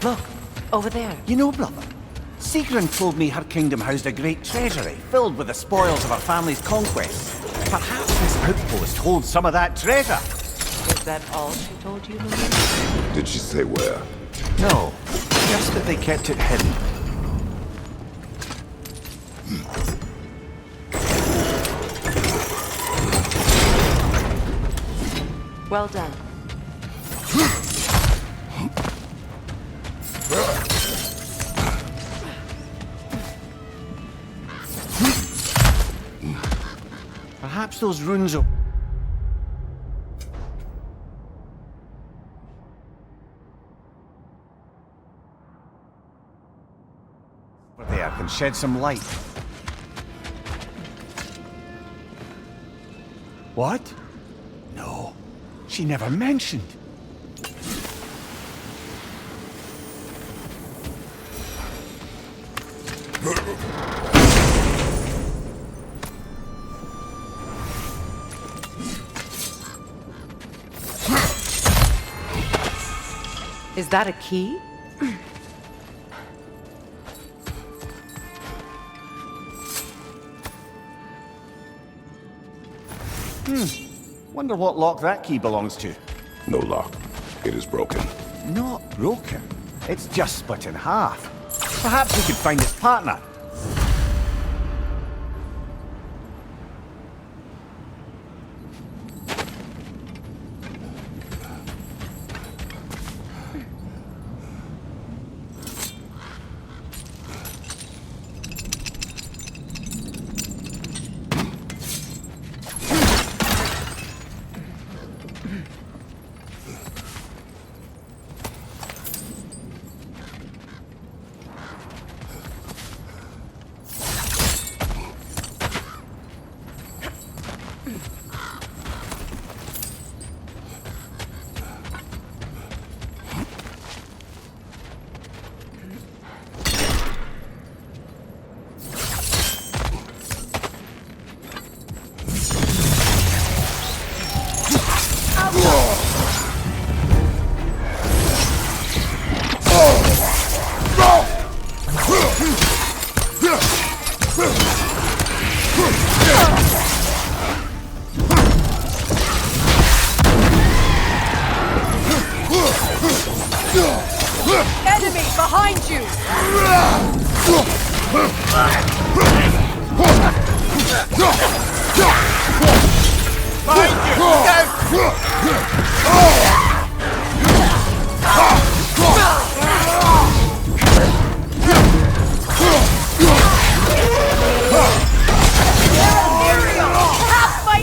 Look, over there. You know, brother, Sigrun told me her kingdom housed a great treasury filled with the spoils of her family's conquests. Perhaps this outpost holds some of that treasure. Is that all she told you, Louis? Did she say where? No, just that they kept it hidden. Well done. Perhaps those runes will... over there can shed some light. What? No, she never mentioned. Is that a key? Wonder what lock that key belongs to. No lock. It is broken. Not broken. It's just split in half. Perhaps we could find its partner. Enemy behind you! Half my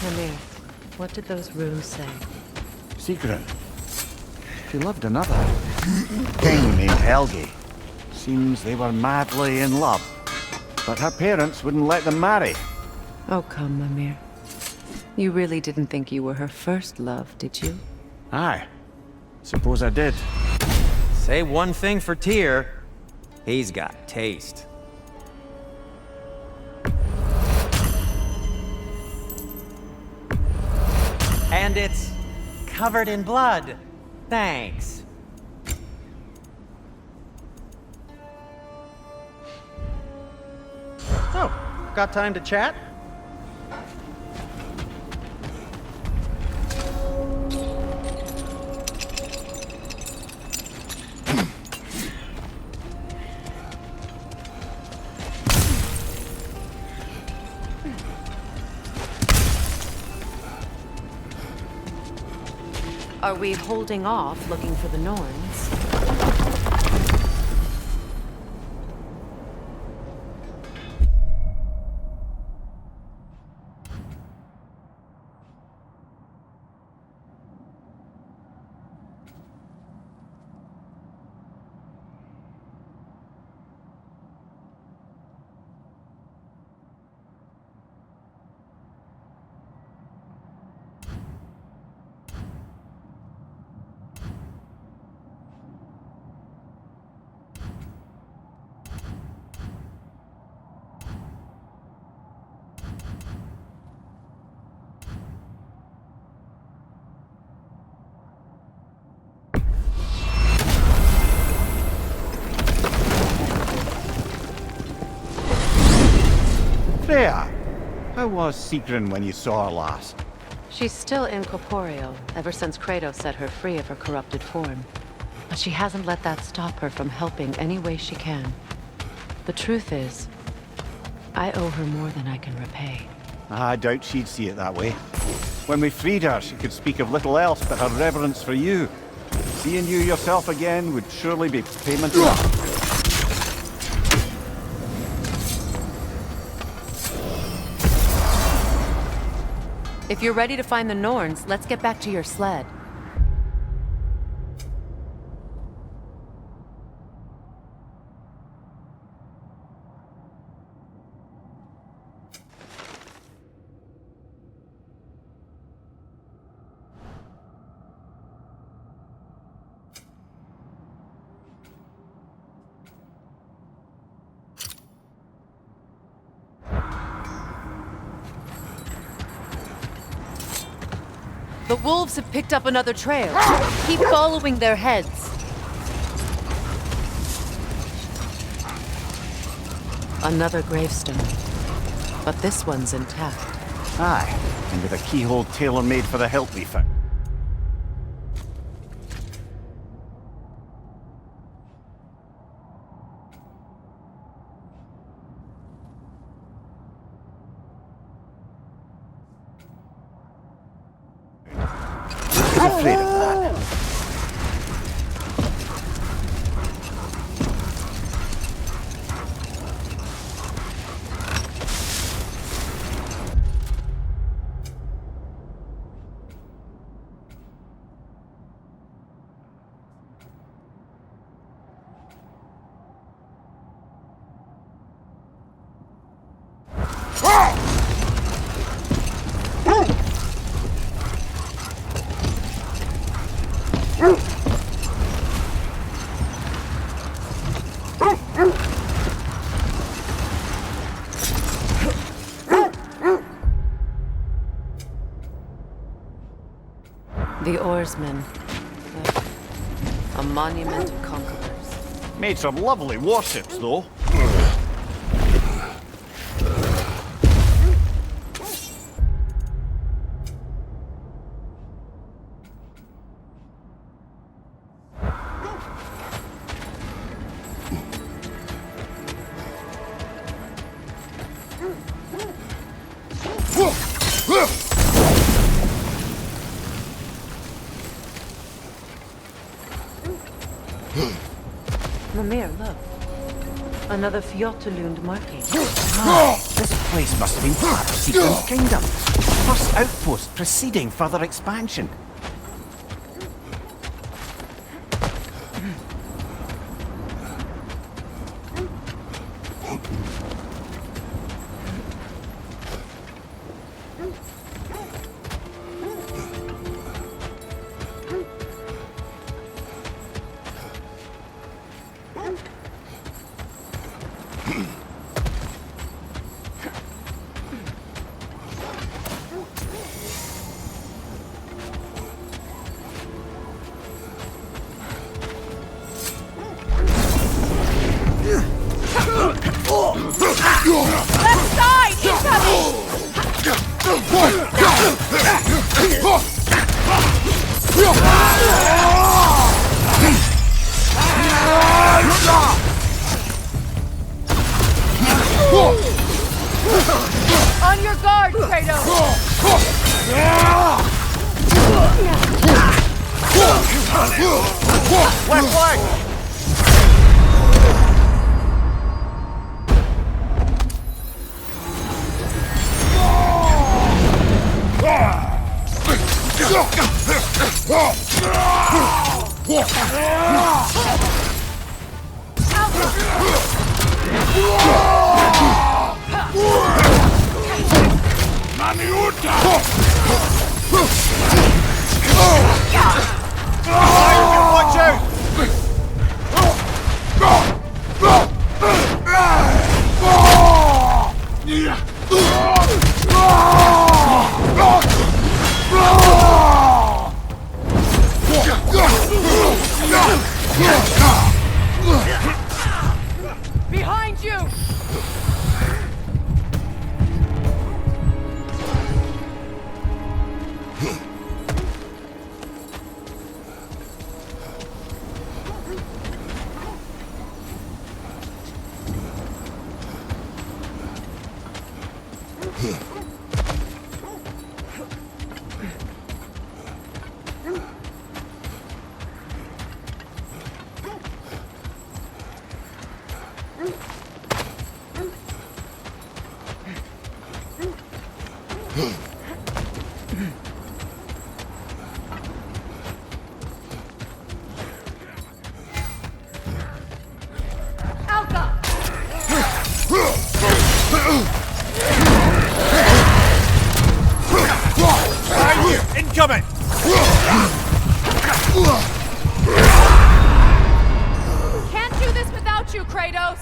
Mimir, what did those runes say? Sigrun. She loved another king named Helgi. Seems they were madly in love. But her parents wouldn't let them marry. Oh, come, Mimir. You really didn't think you were her first love, did you? Aye. Suppose I did. Say one thing for Tyr. He's got taste. And it's covered in blood. Thanks. Oh, got time to chat? Are we holding off looking for the Norns? Freya! How was Sigrun when you saw her last? She's still incorporeal, ever since Kratos set her free of her corrupted form. But she hasn't let that stop her from helping any way she can. The truth is, I owe her more than I can repay. I doubt she'd see it that way. When we freed her, she could speak of little else but her reverence for you. Seeing you yourself again would surely be payment enough. If you're ready to find the Norns, let's get back to your sled. The wolves have picked up another trail. Keep following their heads. Another gravestone. But this one's intact. Aye, and with a keyhole tailor-made for the hilt we found. Afraid of that. The oarsmen. A monument of conquerors. Made some lovely warships, though. Mimir, look. Another Fjotalund marking. This place must have been part of Sigrun's kingdom. first outpost preceding further expansion. Left side! Incoming! On your guard, Kratos! Left flank! Watch out! Behind you! Alka! Incoming! Can't do this without you, Kratos!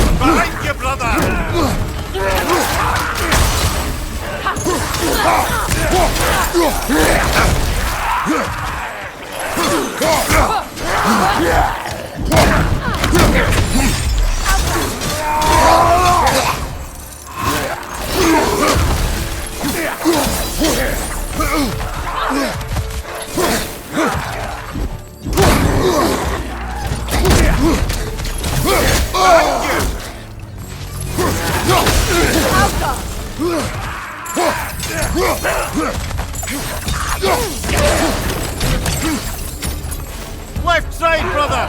Behind you, brother! Left side, brother!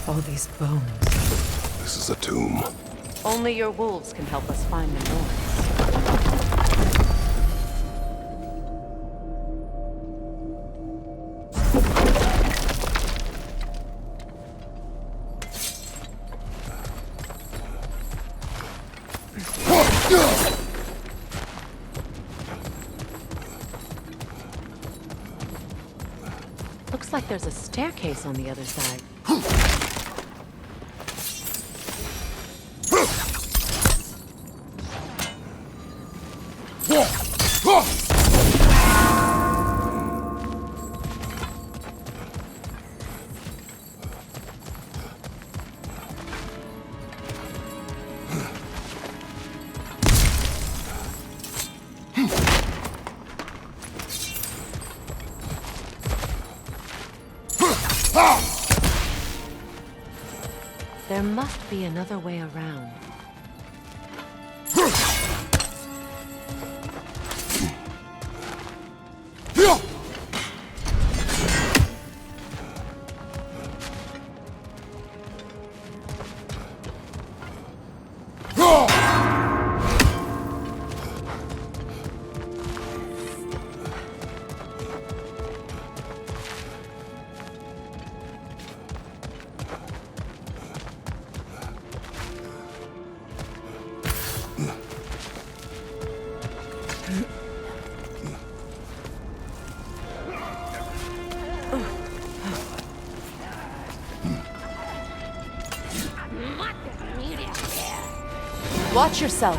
All these bones. This is a tomb. Only your wolves can help us find the noise. Looks like there's a staircase on the other side. There must be another way around. Watch yourself.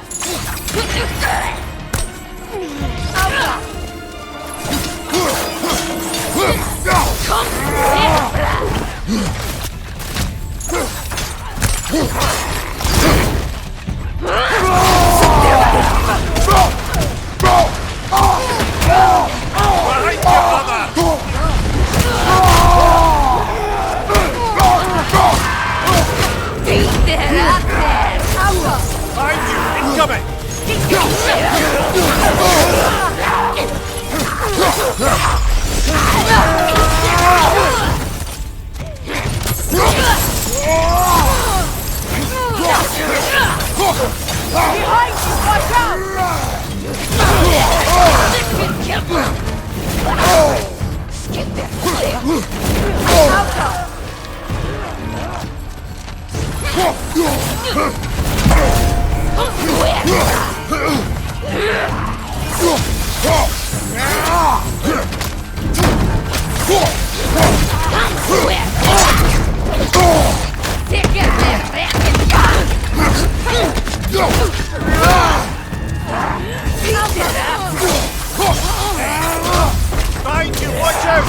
Find you, watch out!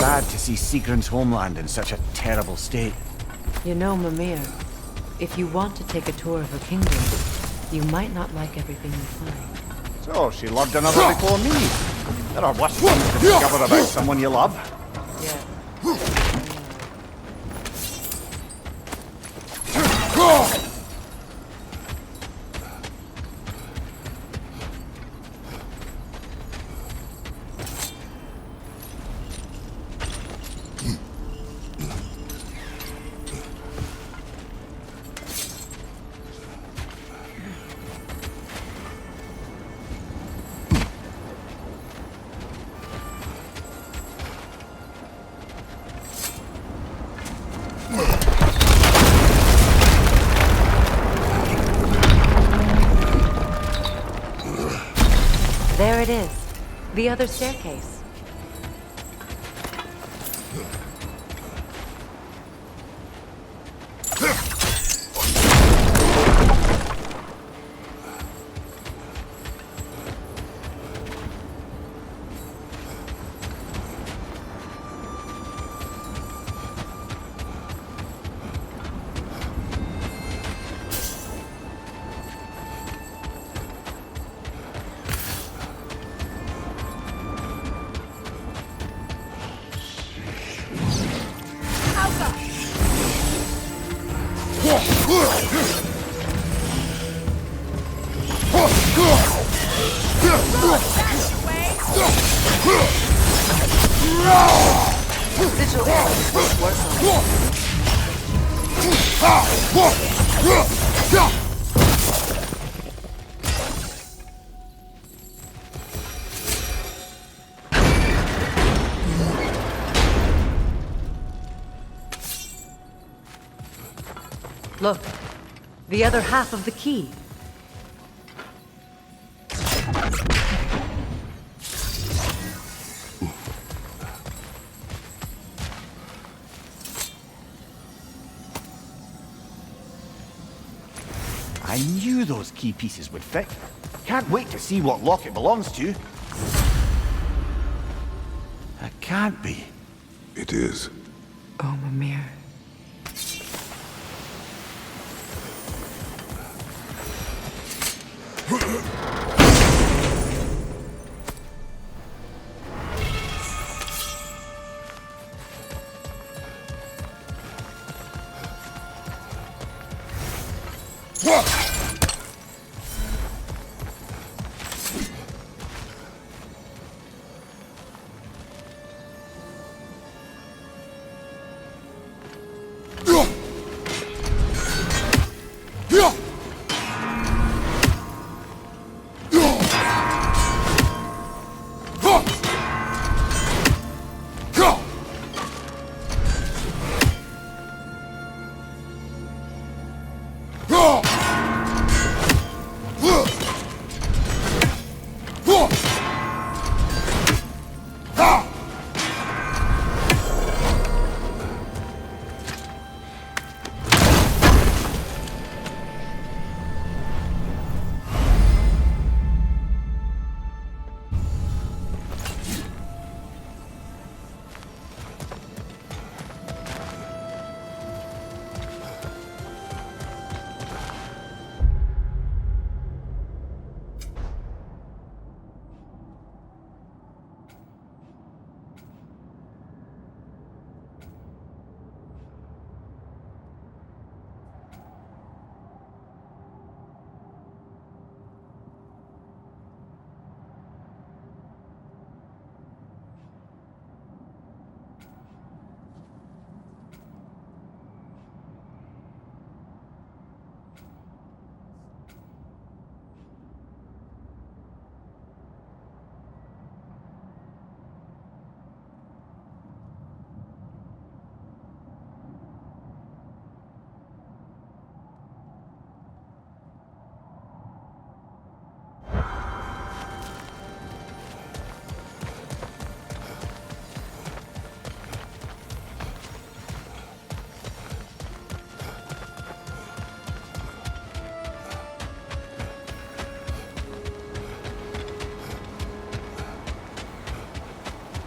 Sad to see Sigrun's homeland in such a terrible state. You know, Mimir, if you want to take a tour of her kingdom, you might not like everything you find. So, she loved another before me. There are worse things to discover about someone you love. Yeah. There it is. The other staircase. Sigil arrows won't work on it. Look, the other half of the key. I knew those key pieces would fit. Can't wait to see what lock it belongs to. That can't be. It is. Oh, Mimir.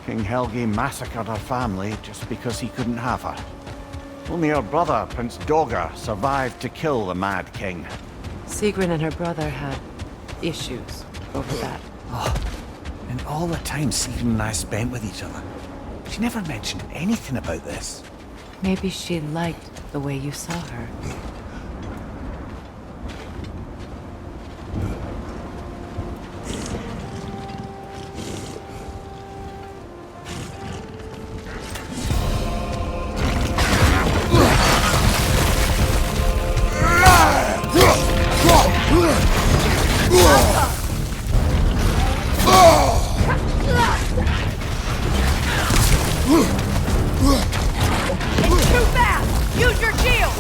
King Helge massacred her family just because he couldn't have her. Only her brother, Prince Dogger, survived to kill the Mad King. Sigrun and her brother had issues over that. And all the time Sigrun and I spent with each other, she never mentioned anything about this. Maybe she liked the way you saw her. It's too fast! Use your shield!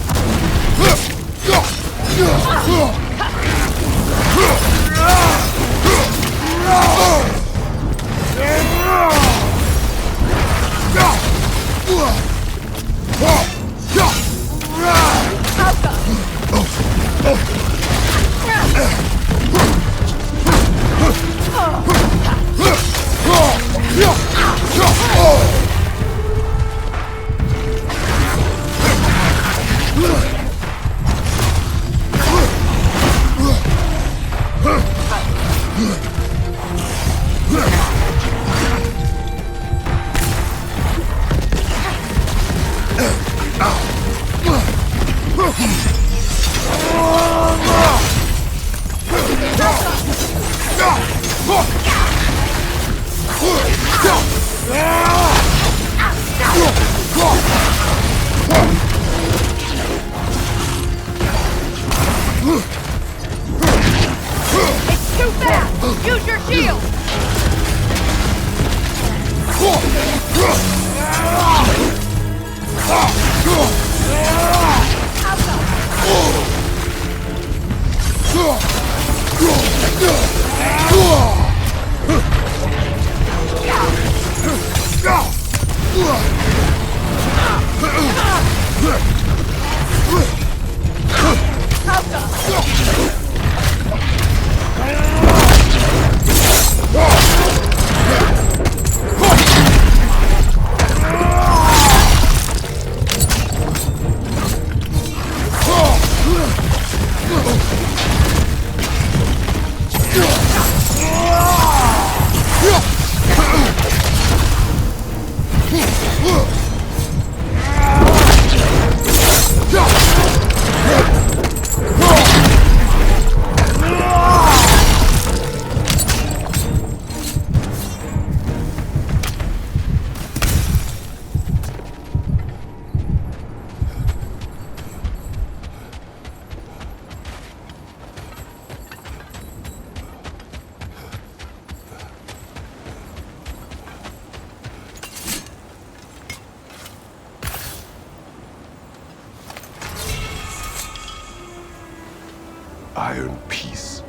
Iron peace,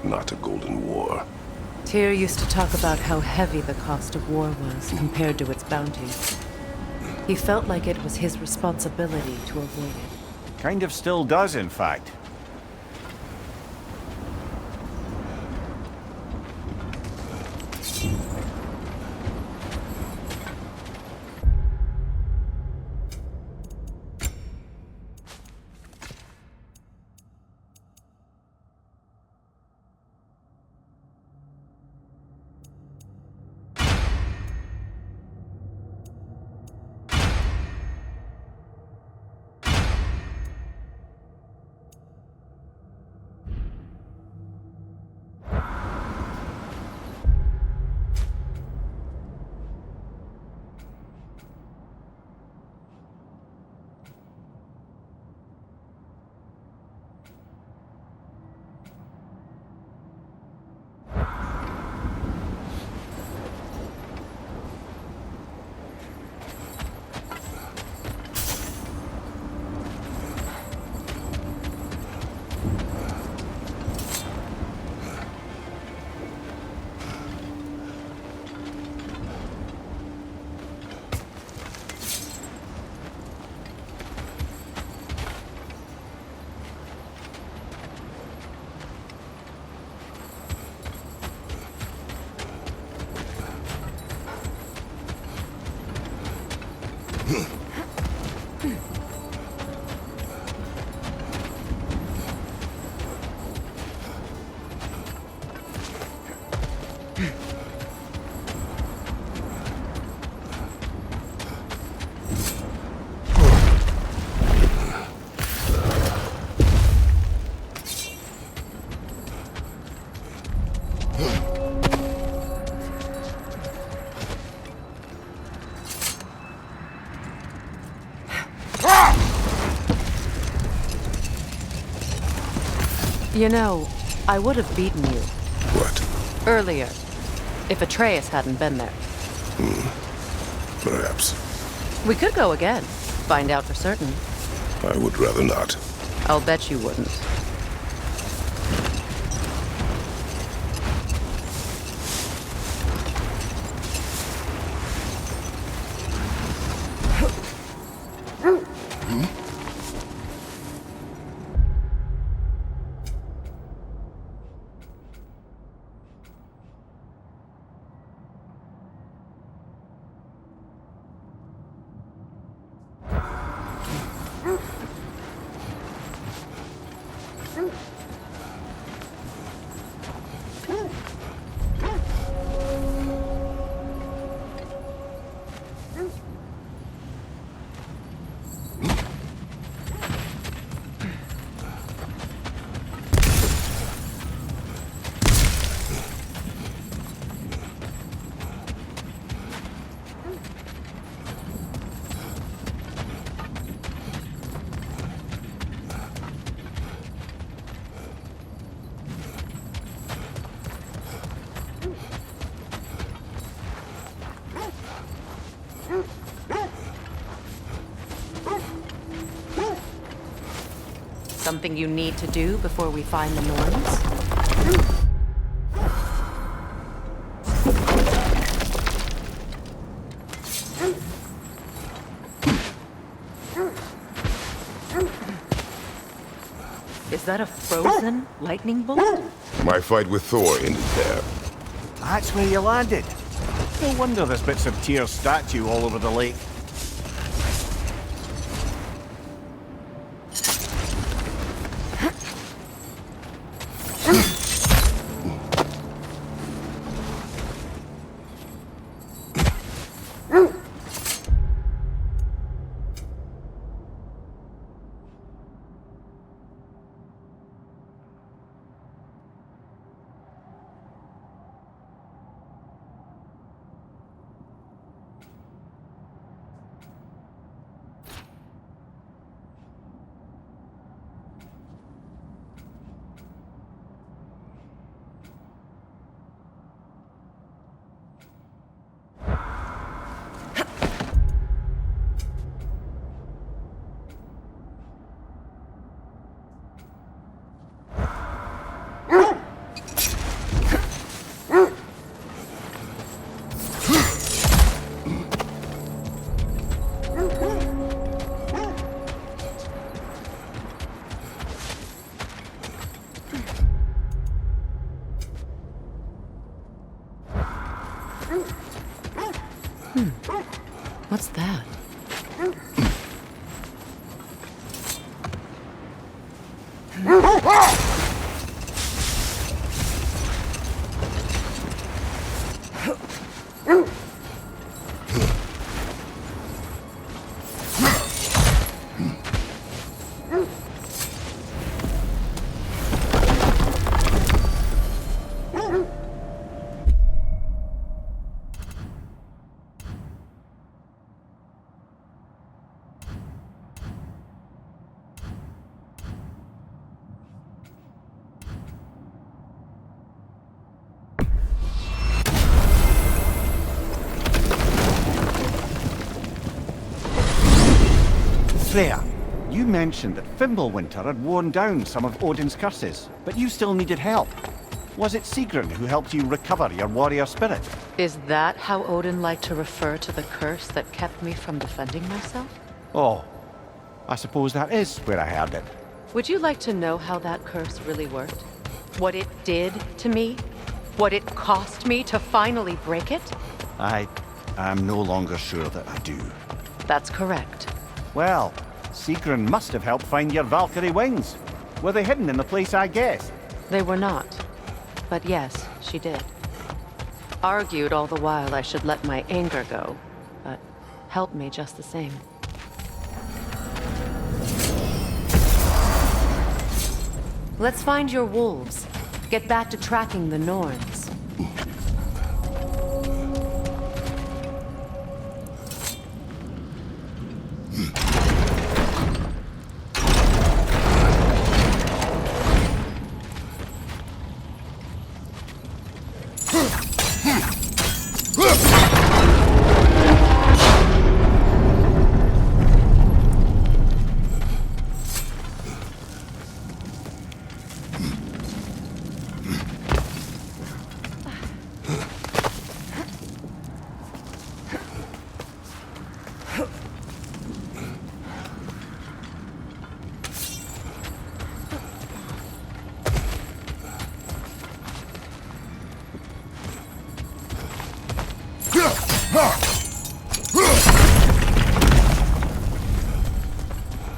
not a golden war. Tyr used to talk about how heavy the cost of war was compared to its bounty. He felt like it was his responsibility to avoid it. Kind of still does, in fact. You know, I would have beaten you What? earlier if Atreus hadn't been there. Perhaps. We could go again, find out for certain. I would rather not. I'll bet you wouldn't. Something you need to do before we find the Norns? Is that a frozen lightning bolt? My fight with Thor ended there. That's where you landed. No wonder there's bits of Tyr's statue all over the lake. What's that? Freya, you mentioned that Fimbulwinter had worn down some of Odin's curses, but you still needed help. Was it Sigrun who helped you recover your warrior spirit? Is that how Odin liked to refer to the curse that kept me from defending myself? Oh, I suppose that is where I heard it. Would you like to know how that curse really worked? What it did to me? What it cost me to finally break it? I am no longer sure that I do. That's correct. Well, Sigrun must have helped find your Valkyrie wings. Were they hidden in the place I guessed? They were not. But yes, she did. Argued all the while I should let my anger go, but helped me just the same. Let's find your wolves. Get back to tracking the Norns.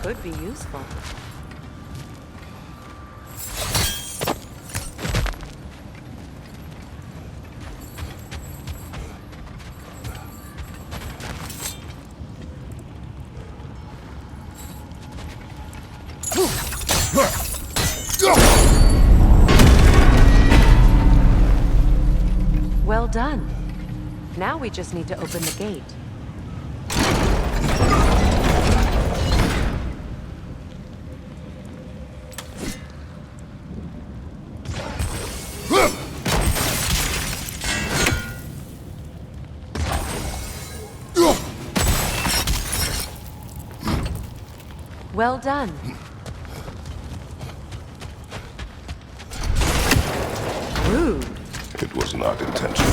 Could be useful. Well done. Now we just need to open the gate. Well done. Rude. It was not intentional.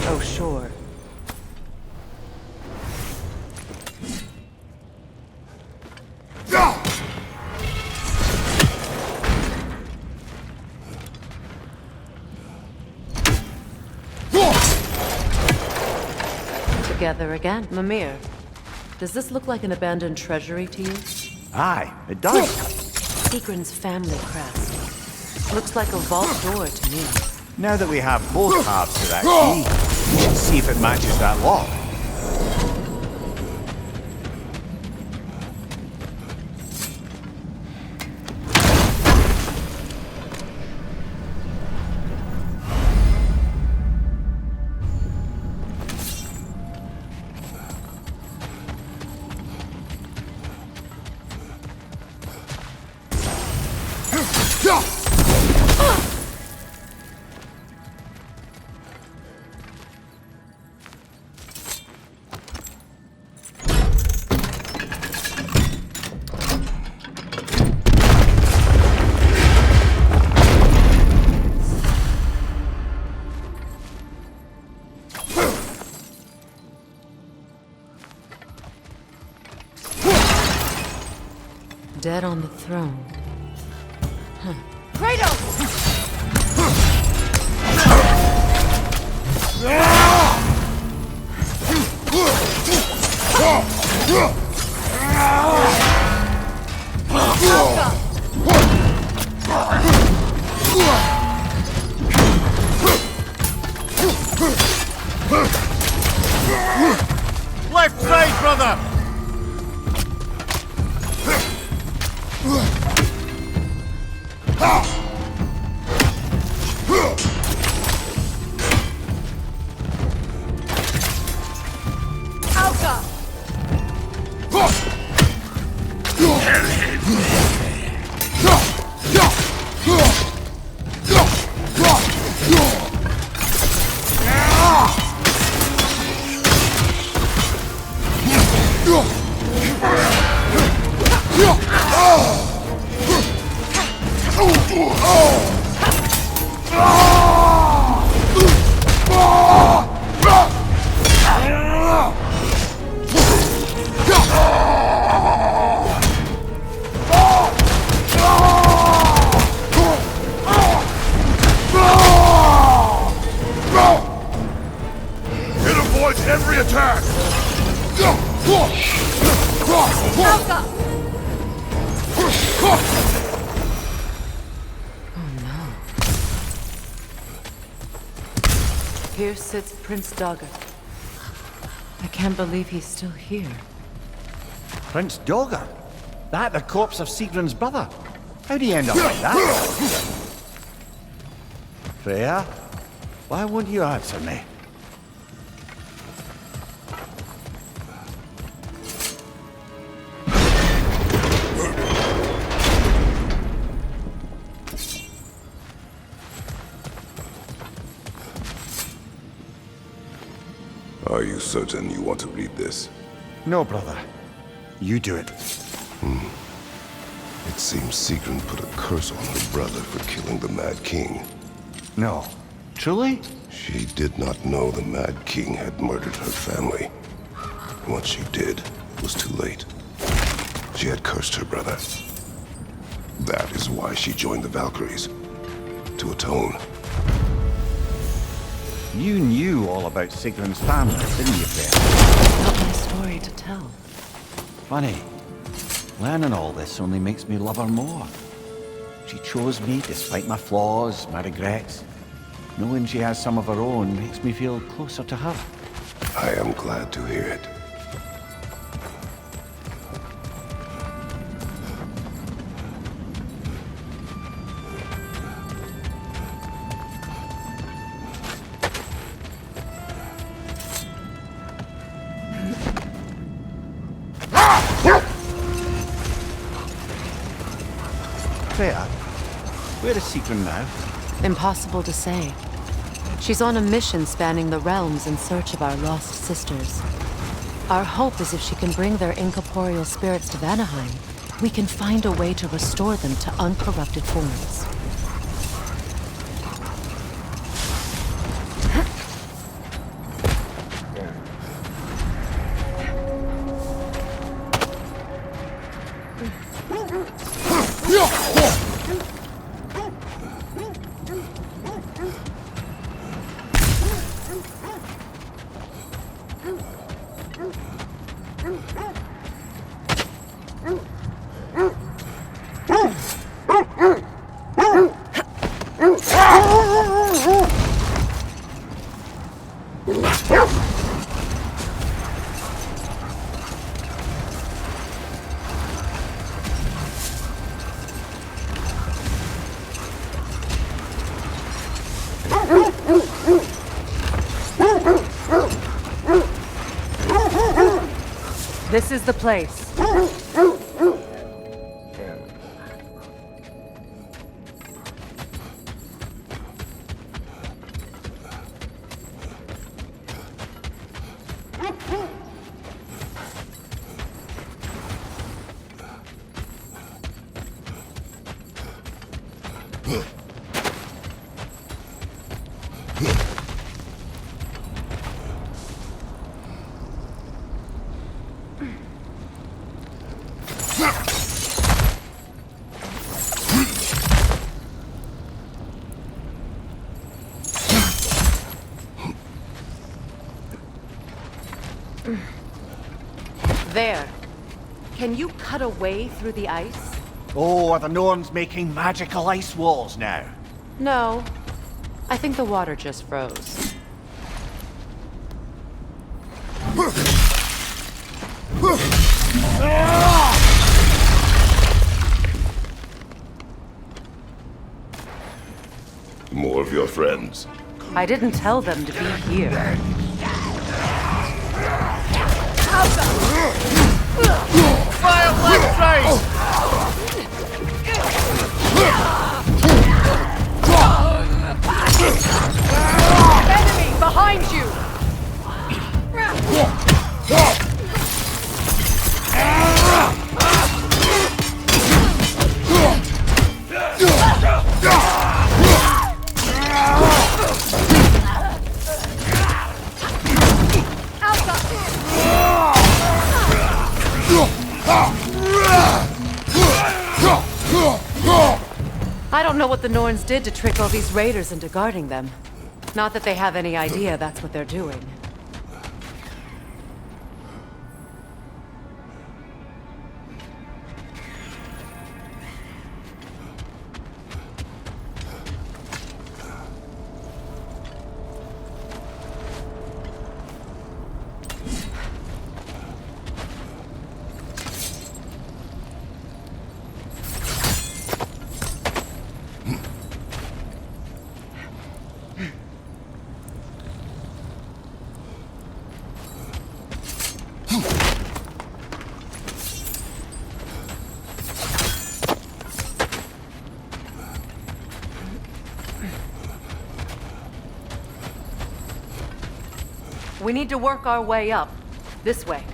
Oh, sure. Together again. Mimir, does this look like an abandoned treasury to you? Aye, it does. Sigrun's family crest. Looks like a vault door to me. Now that we have both halves to that key, we should see if it matches that lock. Dead on the throne. Kratos! Left side, brother! Alka! It avoids every attack! Alka! Here sits Prince Dagger. I can't believe he's still here. Prince Dogger? That the corpse of Sigrun's brother? How'd he end up like that? Freya, why won't you answer me? Are you certain you want to read this? No, brother. You do it. It seems Sigrun put a curse on her brother for killing the Mad King. No. Truly? She did not know the Mad King had murdered her family. What she did was too late. She had cursed her brother. That is why she joined the Valkyries. To atone. You knew all about Sigrun's family, didn't you, Freya? Not my story to tell. Funny. Learning all this only makes me love her more. She chose me despite my flaws, my regrets. Knowing she has some of her own makes me feel closer to her. I am glad to hear it. Freya, where is Sigrun now? Impossible to say. She's on a mission spanning the realms in search of our lost sisters. Our hope is if she can bring their incorporeal spirits to Vanaheim, we can find a way to restore them to uncorrupted forms. This is the place. There. Can you cut a way through the ice? Oh, are the Norns making magical ice walls now? No. I think the water just froze. More of your friends. I didn't tell them to be here. Fire left side! Enemy behind you! I don't know what the Norns did to trick all these raiders into guarding them. Not that they have any idea that's what they're doing. We need to work our way up. This way.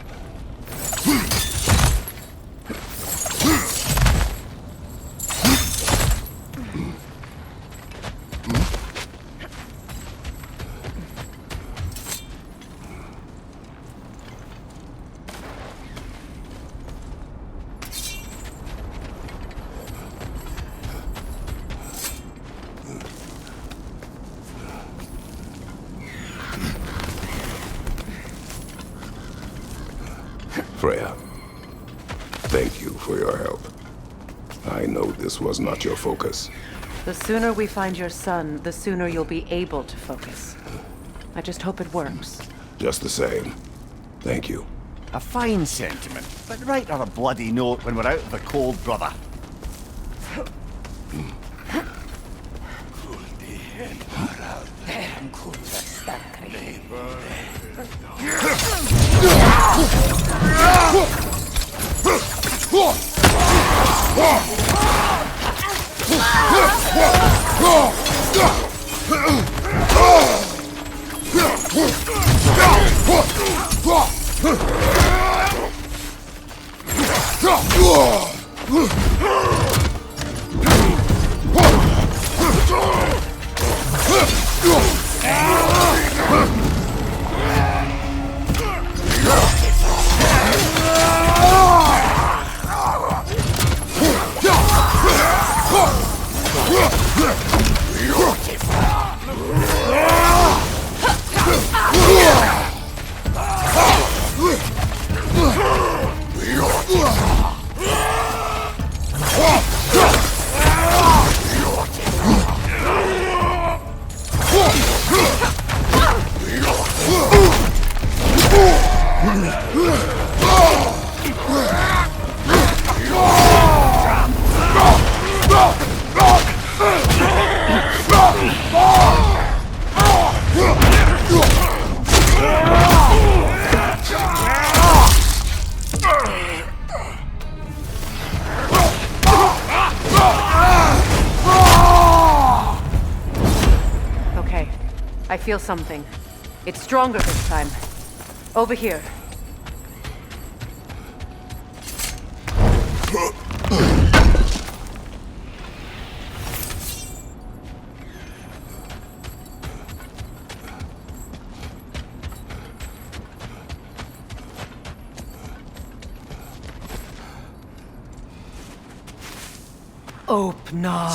Freya, thank you for your help. I know this was not your focus. The sooner we find your son, the sooner you'll be able to focus. I just hope it works. Just the same, thank you. A fine sentiment, but write her a bloody note when we're out of the cold, brother. Okay, I feel something. It's stronger this time. Over here. Opener.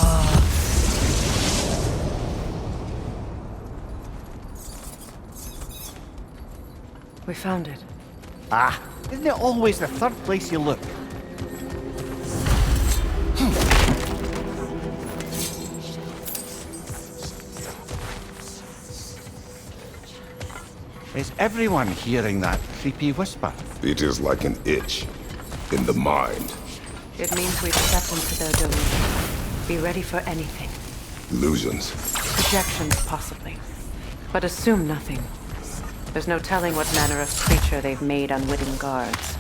We found it. Ah, isn't it always the third place you look? Is everyone hearing that creepy whisper? It is like an itch in the mind. It means we've stepped into their domain. Be ready for anything. Illusions. Projections, possibly. But assume nothing. There's no telling what manner of creature they've made unwitting guards.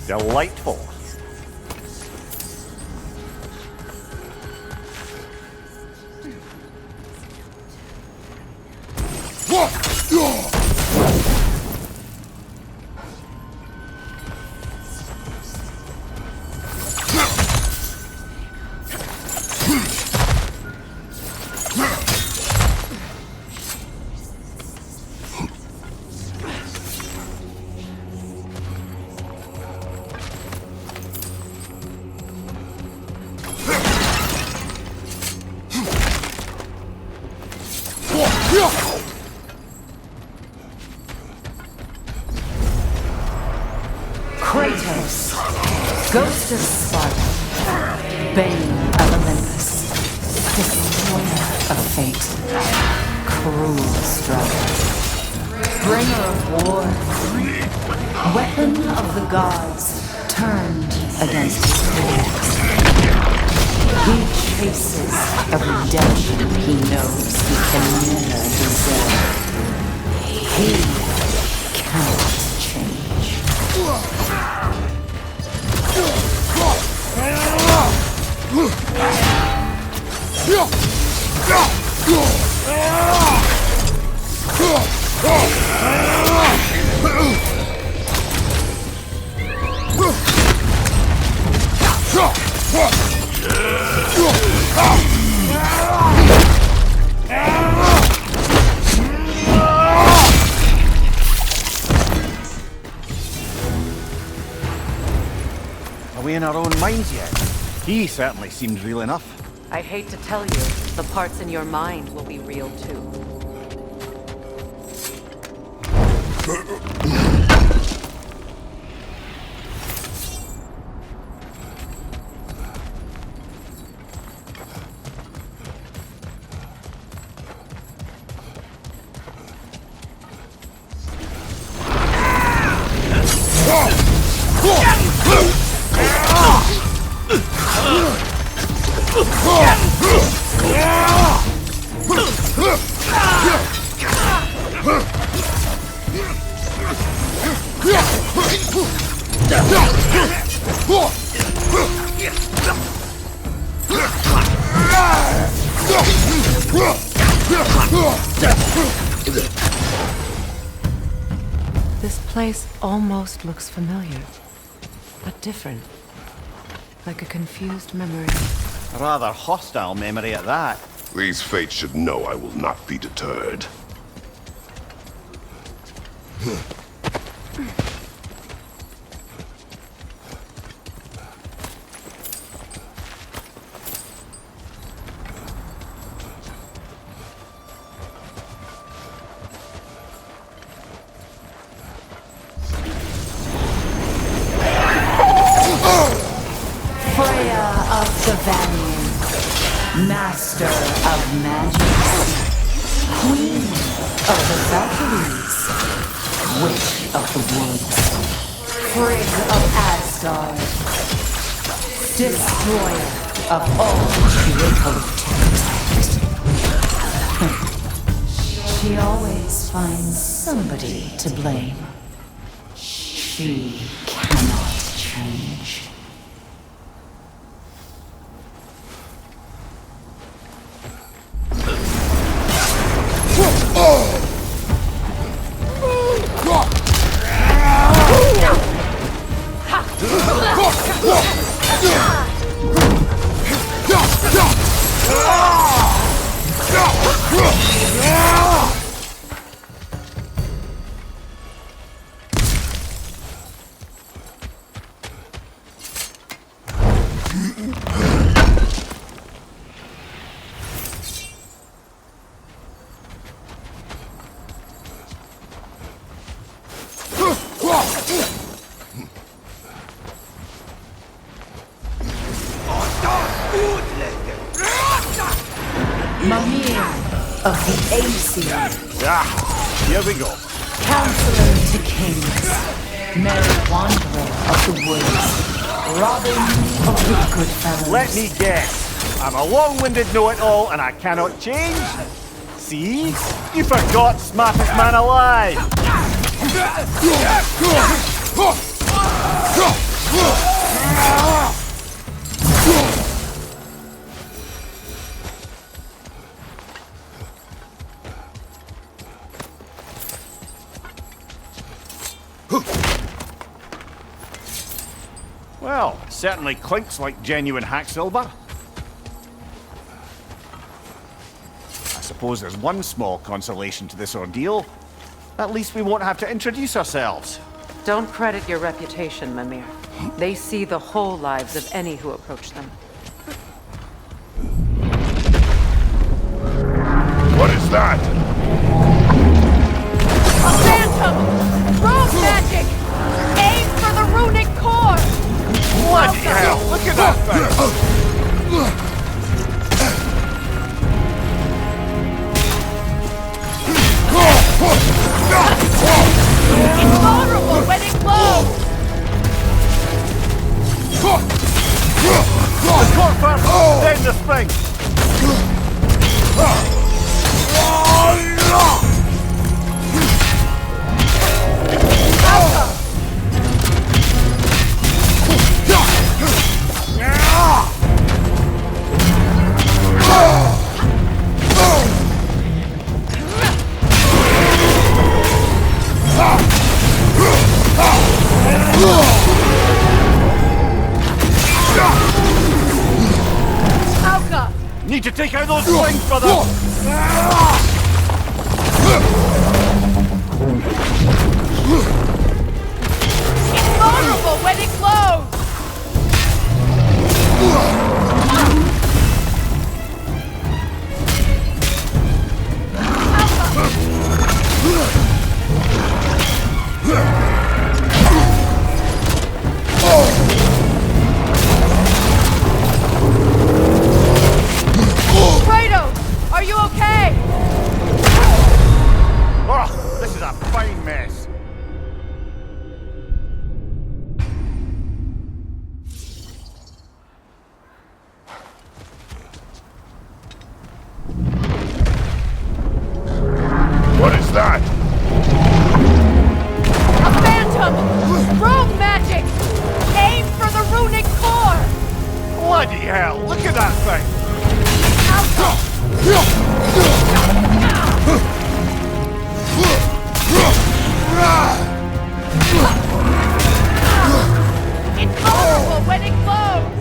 Delightful. Kratos, Ghost of Sparta, Bane of Olympus, Destroyer of Fate, Cruel Strider, Bringer of War, Weapon of the Gods, turned against his foes. He chases a redemption he knows he can never deserve. He cannot change. Are we in our own minds yet? He certainly seems real enough. I hate to tell you, the parts in your mind will be real too. This place almost looks familiar, but different. Like a confused memory. A rather hostile memory at that. These fates should know I will not be deterred. Freya of the Vanir, Master of Magic, Queen of the Valkyries, Witch of the woods. Frigg of Asgard. Destroyer of all creative talent. She always finds somebody to blame. She cannot change. Mimir of the Aesir. Ah, here we go. Counselor to kings. Merry wanderer of the woods. Robin of the Goodfellas. Let me guess. I'm a long-winded know-it-all and I cannot change? See? You forgot, smartest man alive! Well, certainly clinks like genuine hack silver. I suppose there's one small consolation to this ordeal. At least we won't have to introduce ourselves. Don't credit your reputation, Mimir. They see the whole lives of any who approach them. What is that? A phantom! Rogue magic! Aim for the runic core! Bloody hell! Look at that thing! Invulnerable when it glows! The court first, then the spring! Alka! Need to take out those slings, brother! Invulnerable when it glows! Kratos! Are you okay? Oh, this is a fine mess. What is that? A phantom! Rogue magic! Aim for the runic core! Bloody hell! Look at that thing! Invulnerable when it glows!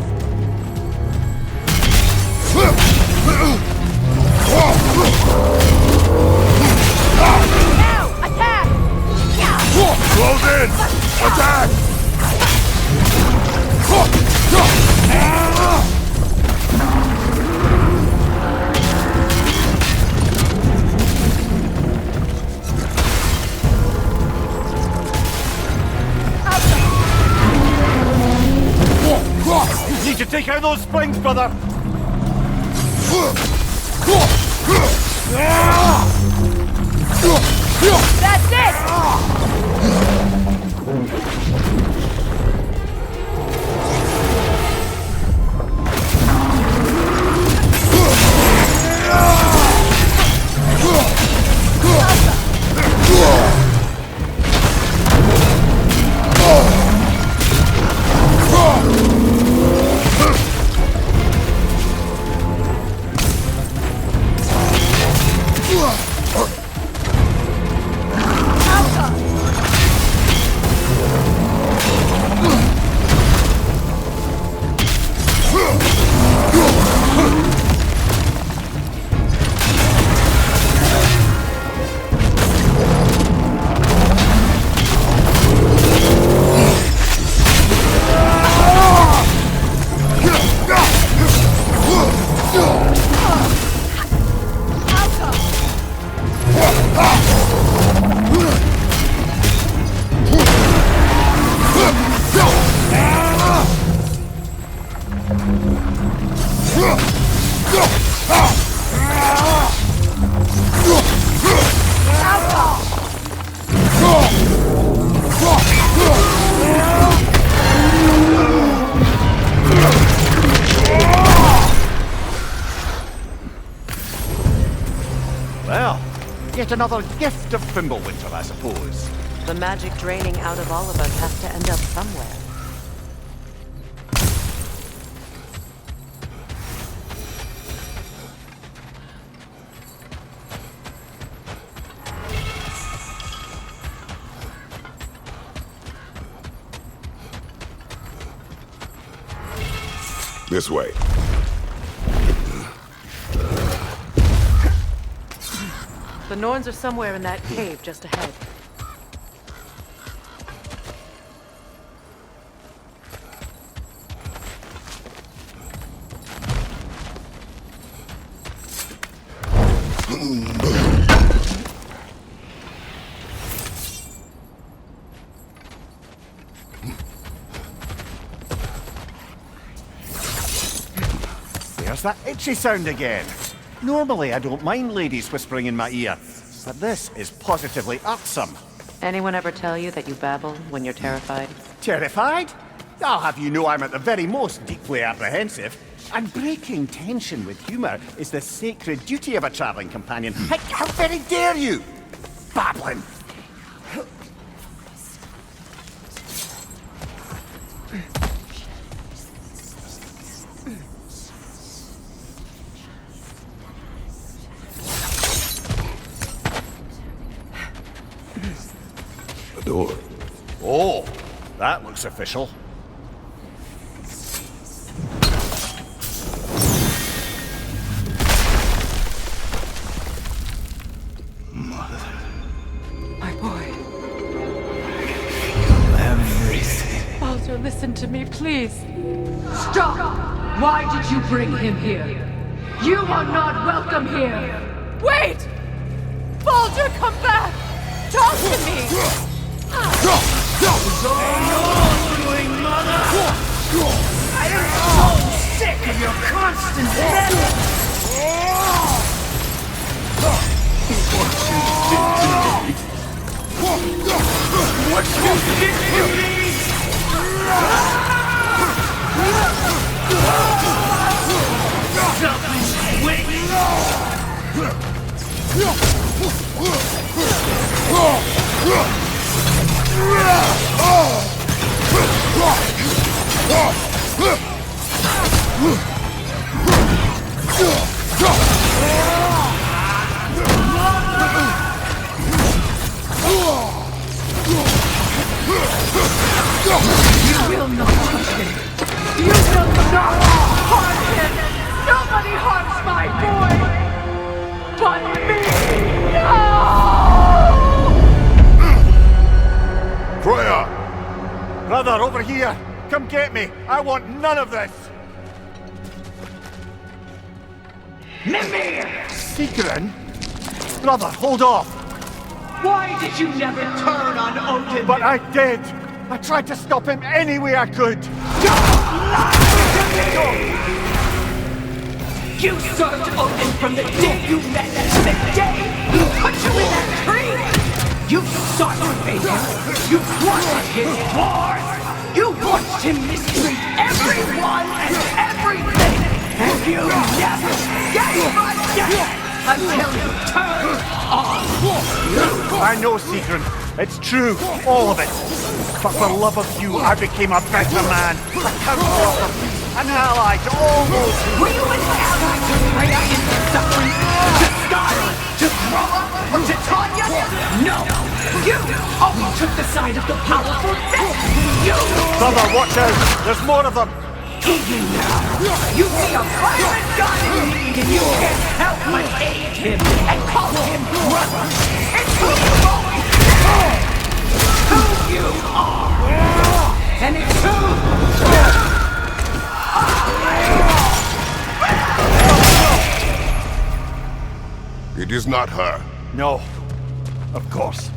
Now, attack! Close in! Attack! Need to take out those springs, brother! That's it! Well, yet another gift of Fimbulwinter, I suppose. The magic draining out of all of us has to end up somewhere. This way. The Norns are somewhere in that cave just ahead. There's that itchy sound again. Normally I don't mind ladies whispering in my ear, but this is positively irksome. Anyone ever tell you that you babble when you're terrified? Terrified? I'll have you know I'm at the very most deeply apprehensive. And breaking tension with humour is the sacred duty of a travelling companion. How very dare you! Babbling! A door. Oh, that looks official. My boy. Everything. Baldur, listen to me, please. Stop! Why did you bring him here? You are not welcome here! Wait! Baldur, come back! Talk to me! I am so sick of your constant meddling. What you did to me! Selfish witch! You will not touch him! You will not harm him! Nobody harms my boy! But me! No! Freya! Brother, over here! Come get me! I want none of this! Mimir! Secret? Brother, hold off! Why did you never turn on Odin? But I did! I tried to stop him any way I could! You served Odin from the day you met him, the day he put you in that tree! You sought to pay him. You plotted his wars. You watched him mistreat everyone and everything. And you never gave a damn until you turned on you. I know, Sigrun. It's true, all of it. But for love of you, I became a better man, a counselor, an ally to all those who... Were you an ally to Freya in her suffering? To Skadi? To Groa? Or to Tanya? No! You always took the side of the powerful then! You! Brother, watch out! There's more of them! Even now, you see a violent god in need and you can't help but aid him and call him brother! It's who you always said! Who you are! And it's who... It is not her. No. Of course.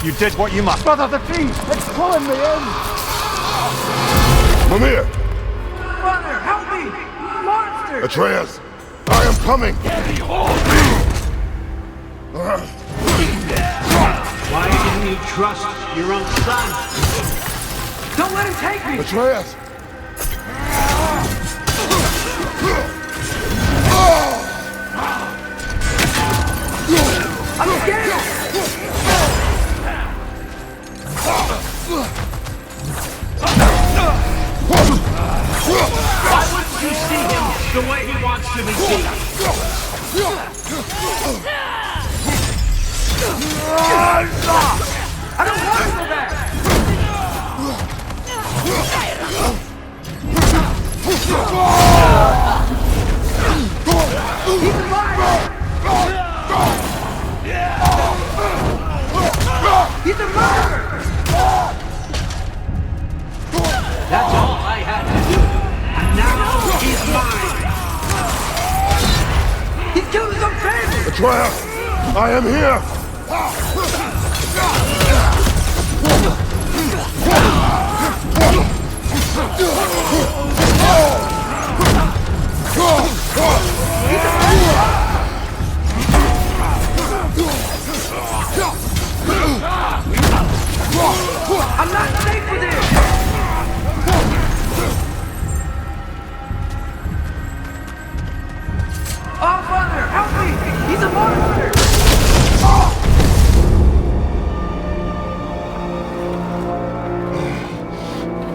You did what you must. Brother, the tree! It's pulling me in! Mimir! Brother, help me! Monster! Atreus! I am coming! Why didn't you trust your own son? Don't let him take me! Atreus! I'm scared! Why wouldn't you see him the way he wants to be seen? I don't want to go back! He's alive! He's a murderer! That's all I had to do. And now he's mine. He's killed his own family! Atreus! I am here! I'm not safe with him! Oh, Father, help me! He's a monster!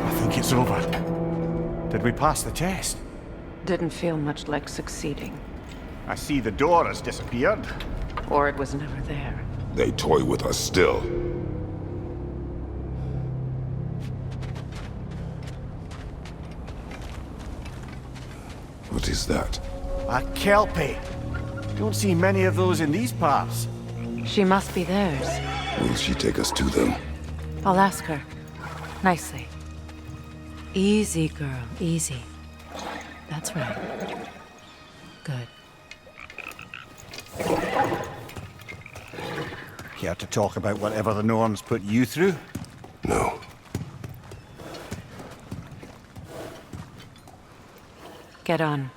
I think it's over. Did we pass the test? Didn't feel much like succeeding. I see the door has disappeared. Or it was never there. They toy with us still. What is that? A Kelpie. Don't see many of those in these parts. She must be theirs. Will she take us to them? I'll ask her. Nicely. Easy, girl. Easy. That's right. Good. Care to talk about whatever the Norns put you through? No. Get on.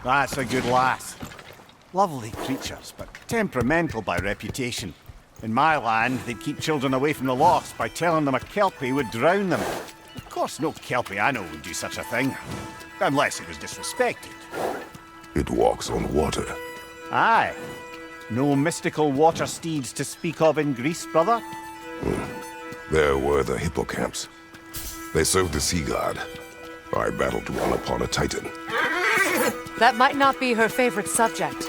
That's a good lass. Lovely creatures, but temperamental by reputation. In my land, they'd keep children away from the lochs by telling them a Kelpie would drown them. Of course, no Kelpie I know would do such a thing. Unless it was disrespected. It walks on water. Aye. No mystical water steeds to speak of in Greece, brother? There were the hippocamps. They served the sea god. I battled one upon a titan. That might not be her favorite subject.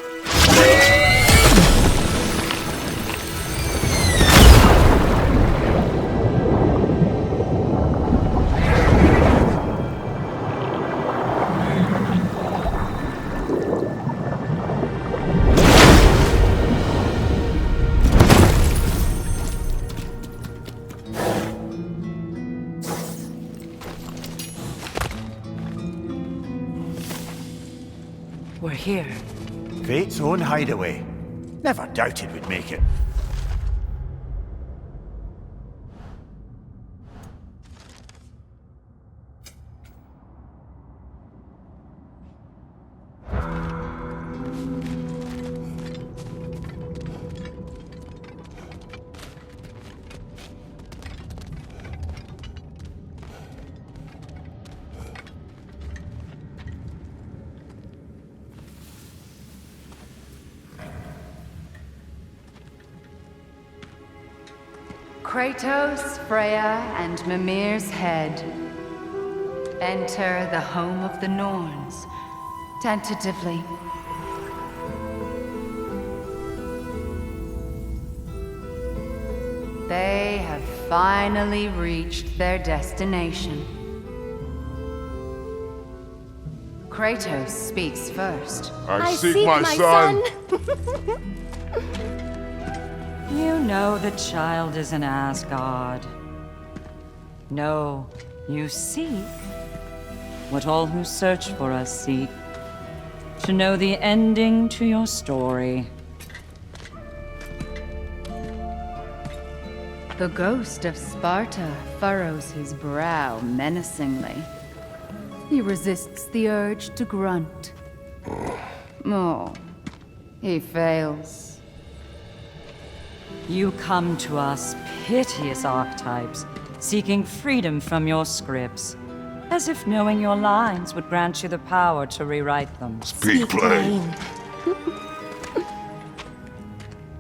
We're here. Fate's own hideaway. Never doubted we'd make it. Kratos, Freya, and Mimir's head. Enter the home of the Norns, tentatively. They have finally reached their destination. Kratos speaks first. I seek my son. You know the child is in Asgard. No, you seek what all who search for us seek. To know the ending to your story. The ghost of Sparta furrows his brow menacingly. He resists the urge to grunt. Oh, he fails. You come to us, piteous archetypes, seeking freedom from your scripts, as if knowing your lines would grant you the power to rewrite them. Speak plain.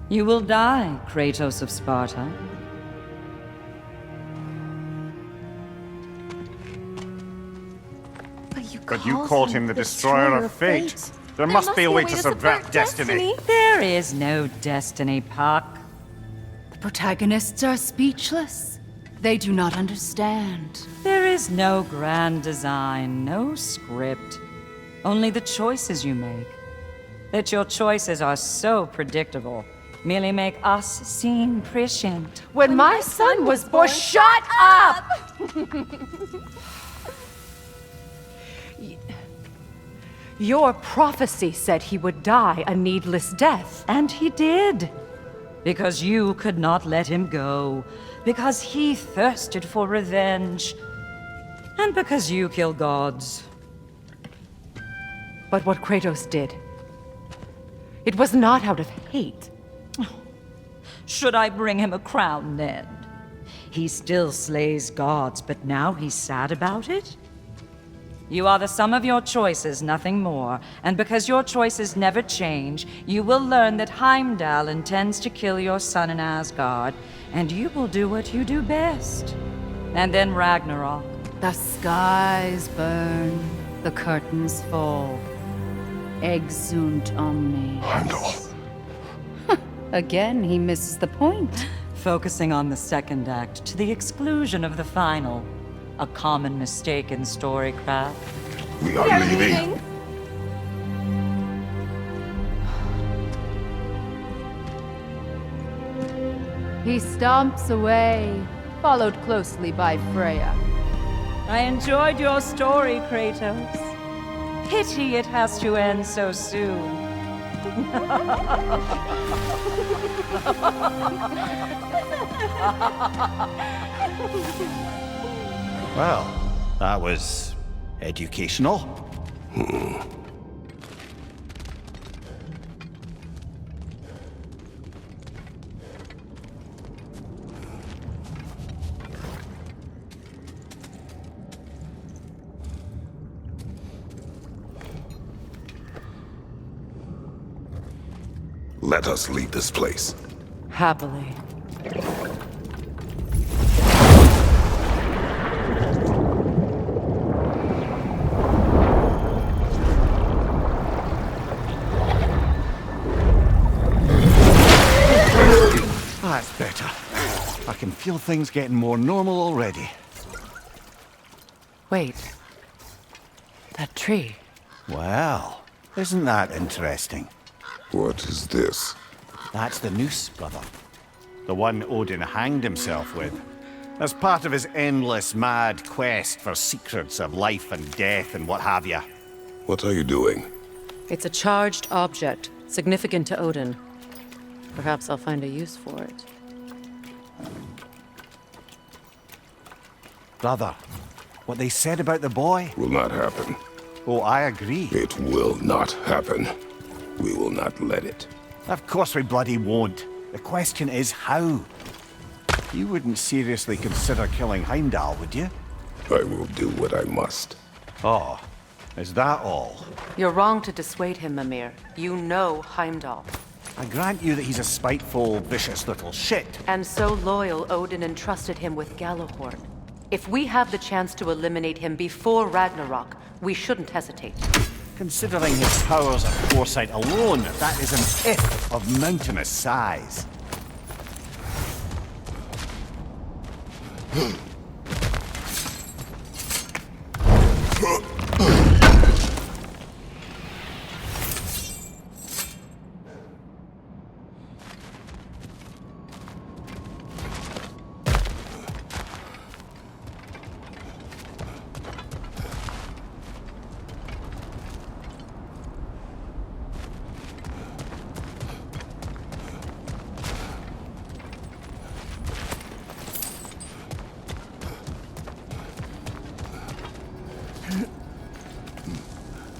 You will die, Kratos of Sparta. But you called him the destroyer of fate. There must be a way to subvert destiny. There is no destiny, Puck. The protagonists are speechless. They do not understand. There is no grand design, no script. Only the choices you make. That your choices are so predictable merely make us seem prescient. When my son was born, shut up! Your prophecy said he would die a needless death. And he did. Because you could not let him go. Because he thirsted for revenge. And because you kill gods. But what Kratos did, it was not out of hate. Should I bring him a crown then? He still slays gods, but now he's sad about it? You are the sum of your choices, nothing more. And because your choices never change, you will learn that Heimdall intends to kill your son in Asgard, and you will do what you do best. And then Ragnarok. The skies burn, the curtains fall. Exunt omnes. Heimdall. Again, he misses the point. Focusing on the second act to the exclusion of the final. A common mistake in storycraft. We are leaving. He stomps away, followed closely by Freya. I enjoyed your story, Kratos. Pity it has to end so soon. Well, that was educational. Let us leave this place. Happily. That's better. I can feel things getting more normal already. Wait. That tree. Well, isn't that interesting? What is this? That's the noose, brother. The one Odin hanged himself with. As part of his endless, mad quest for secrets of life and death and what have you. What are you doing? It's a charged object, significant to Odin. Perhaps I'll find a use for it. Brother, what they said about the boy? Will not happen. Oh, I agree. It will not happen. We will not let it. Of course we bloody won't. The question is how? You wouldn't seriously consider killing Heimdall, would you? I will do what I must. Oh, is that all? You're wrong to dissuade him, Mimir. You know Heimdall. I grant you that he's a spiteful, vicious little shit. And so loyal, Odin entrusted him with Gjallarhorn. If we have the chance to eliminate him before Ragnarok, we shouldn't hesitate. Considering his powers of foresight alone, that is an if of mountainous size.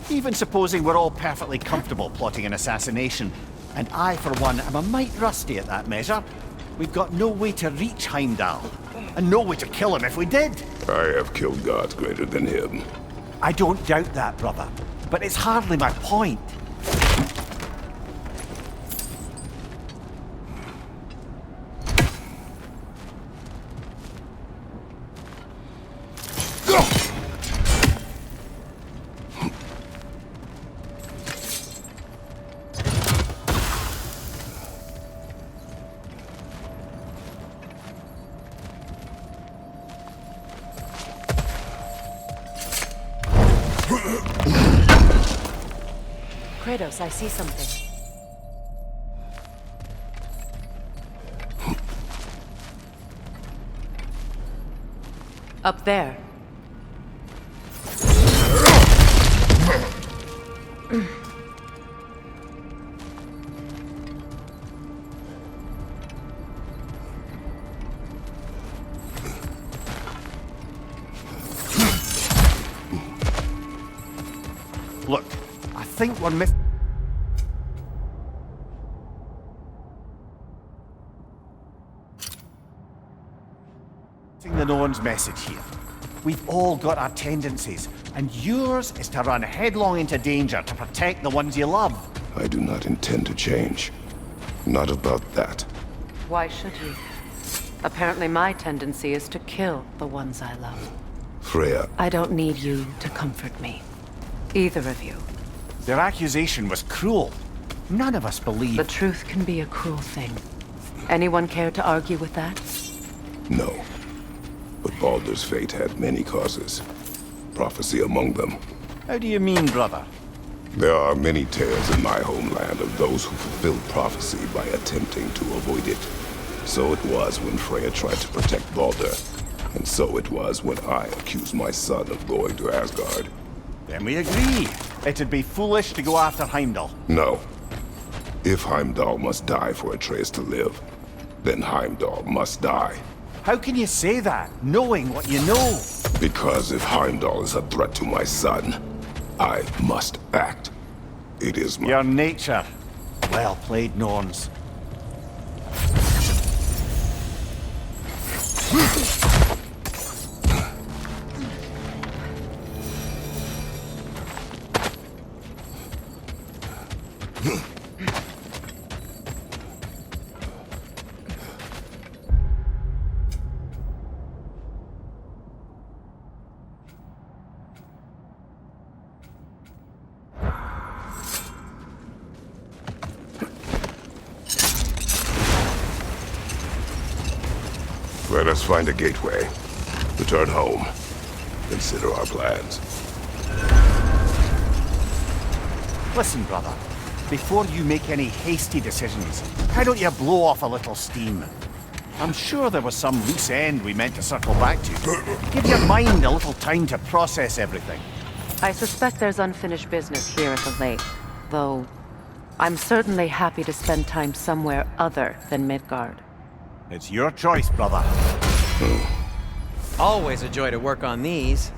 Even supposing we're all perfectly comfortable plotting an assassination, and I, for one, am a mite rusty at that measure, we've got no way to reach Heimdall, and no way to kill him if we did. I have killed gods greater than him. I don't doubt that, brother, but it's hardly my point. Kratos, I see something. Up there. Look, I think we're missing the Norn's message here. We've all got our tendencies, and yours is to run headlong into danger to protect the ones you love. I do not intend to change. Not about that. Why should you? Apparently my tendency is to kill the ones I love. Freya. I don't need you to comfort me. Either of you. Their accusation was cruel. None of us believe. The truth can be a cruel thing. Anyone care to argue with that? No. But Baldur's fate had many causes. Prophecy among them. How do you mean, brother? There are many tales in my homeland of those who fulfilled prophecy by attempting to avoid it. So it was when Freya tried to protect Baldur. And so it was when I accused my son of going to Asgard. Then we agree. It'd be foolish to go after Heimdall. No. If Heimdall must die for Atreus to live, then Heimdall must die. How can you say that, knowing what you know? Because if Heimdall is a threat to my son, I must act. It is my... Your nature. Well played, Norns. Let us find a gateway. Return home. Consider our plans. Listen, brother. Before you make any hasty decisions, why don't you blow off a little steam? I'm sure there was some loose end we meant to circle back to. Give your mind a little time to process everything. I suspect there's unfinished business here at the lake. though I'm certainly happy to spend time somewhere other than Midgard. It's your choice, brother. Always a joy to work on these.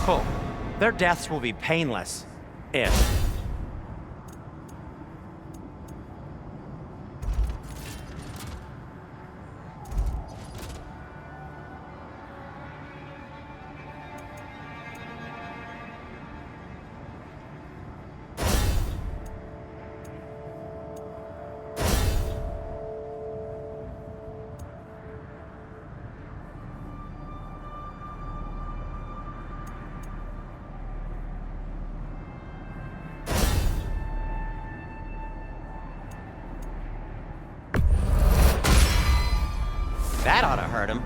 Oh, their deaths will be painless. If. That ought to hurt him.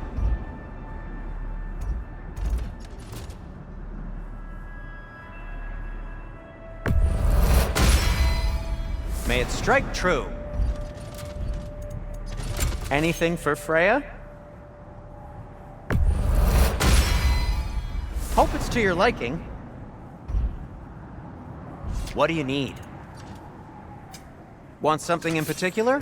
May it strike true. Anything for Freya? Hope it's to your liking. What do you need? Want something in particular?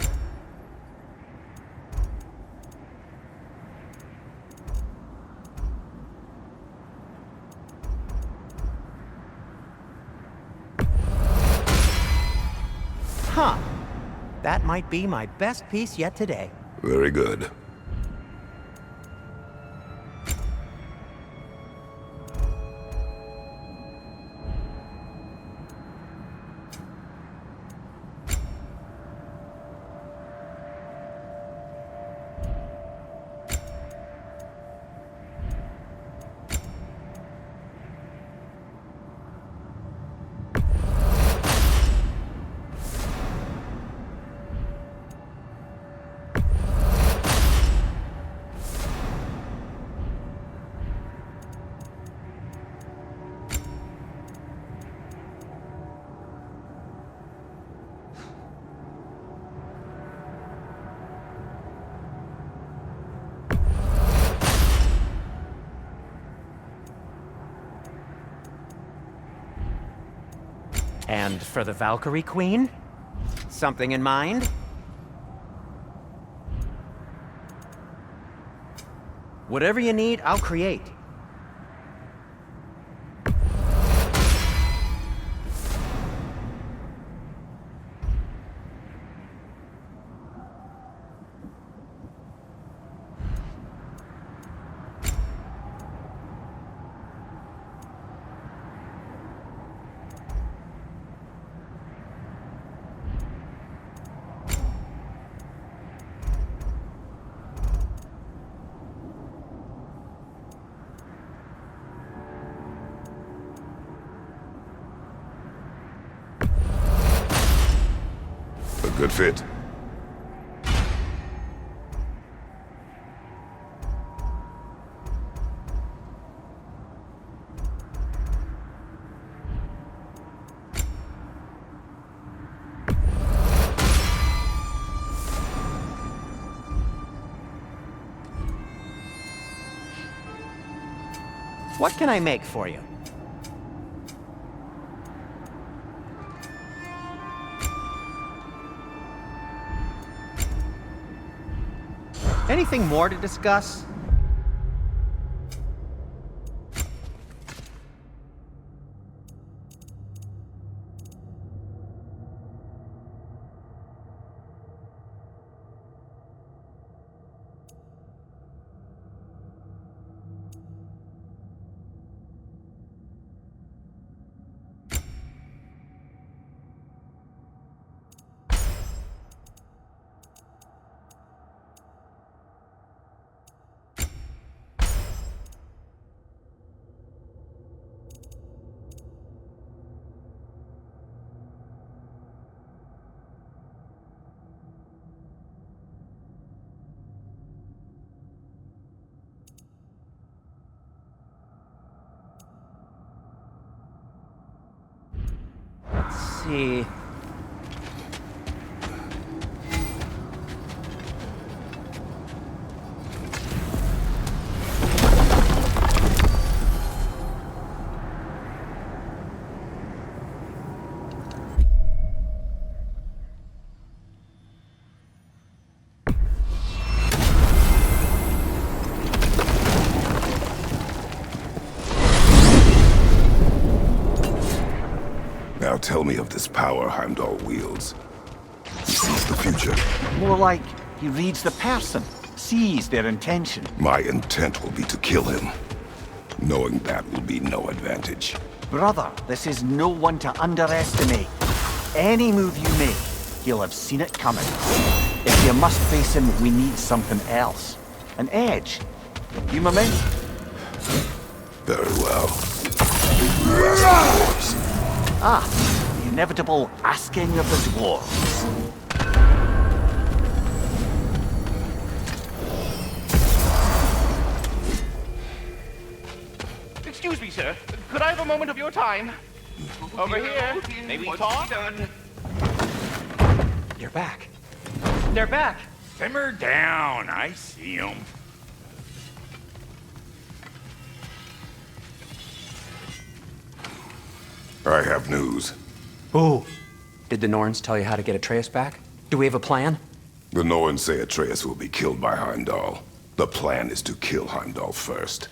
Huh. That might be my best piece yet today. Very good. And for the Valkyrie Queen? Something in mind? Whatever you need, I'll create. A good fit. What can I make for you? Anything more to discuss? see. Now tell me of this power Heimdall wields. He sees the future. More like he reads the person, sees their intention. My intent will be to kill him. Knowing that will be no advantage. Brother, this is no one to underestimate. Any move you make, he'll have seen it coming. If you must face him, we need something else. An edge. You my man? Very well. Ah, the inevitable asking of the dwarves. Excuse me, sir. Could I have a moment of your time? Over here. May we talk? You're back. They're back. Simmer down. I see them. I have news. Ooh. Did the Norns tell you how to get Atreus back? Do we have a plan? The Norns say Atreus will be killed by Heimdall. The plan is to kill Heimdall first.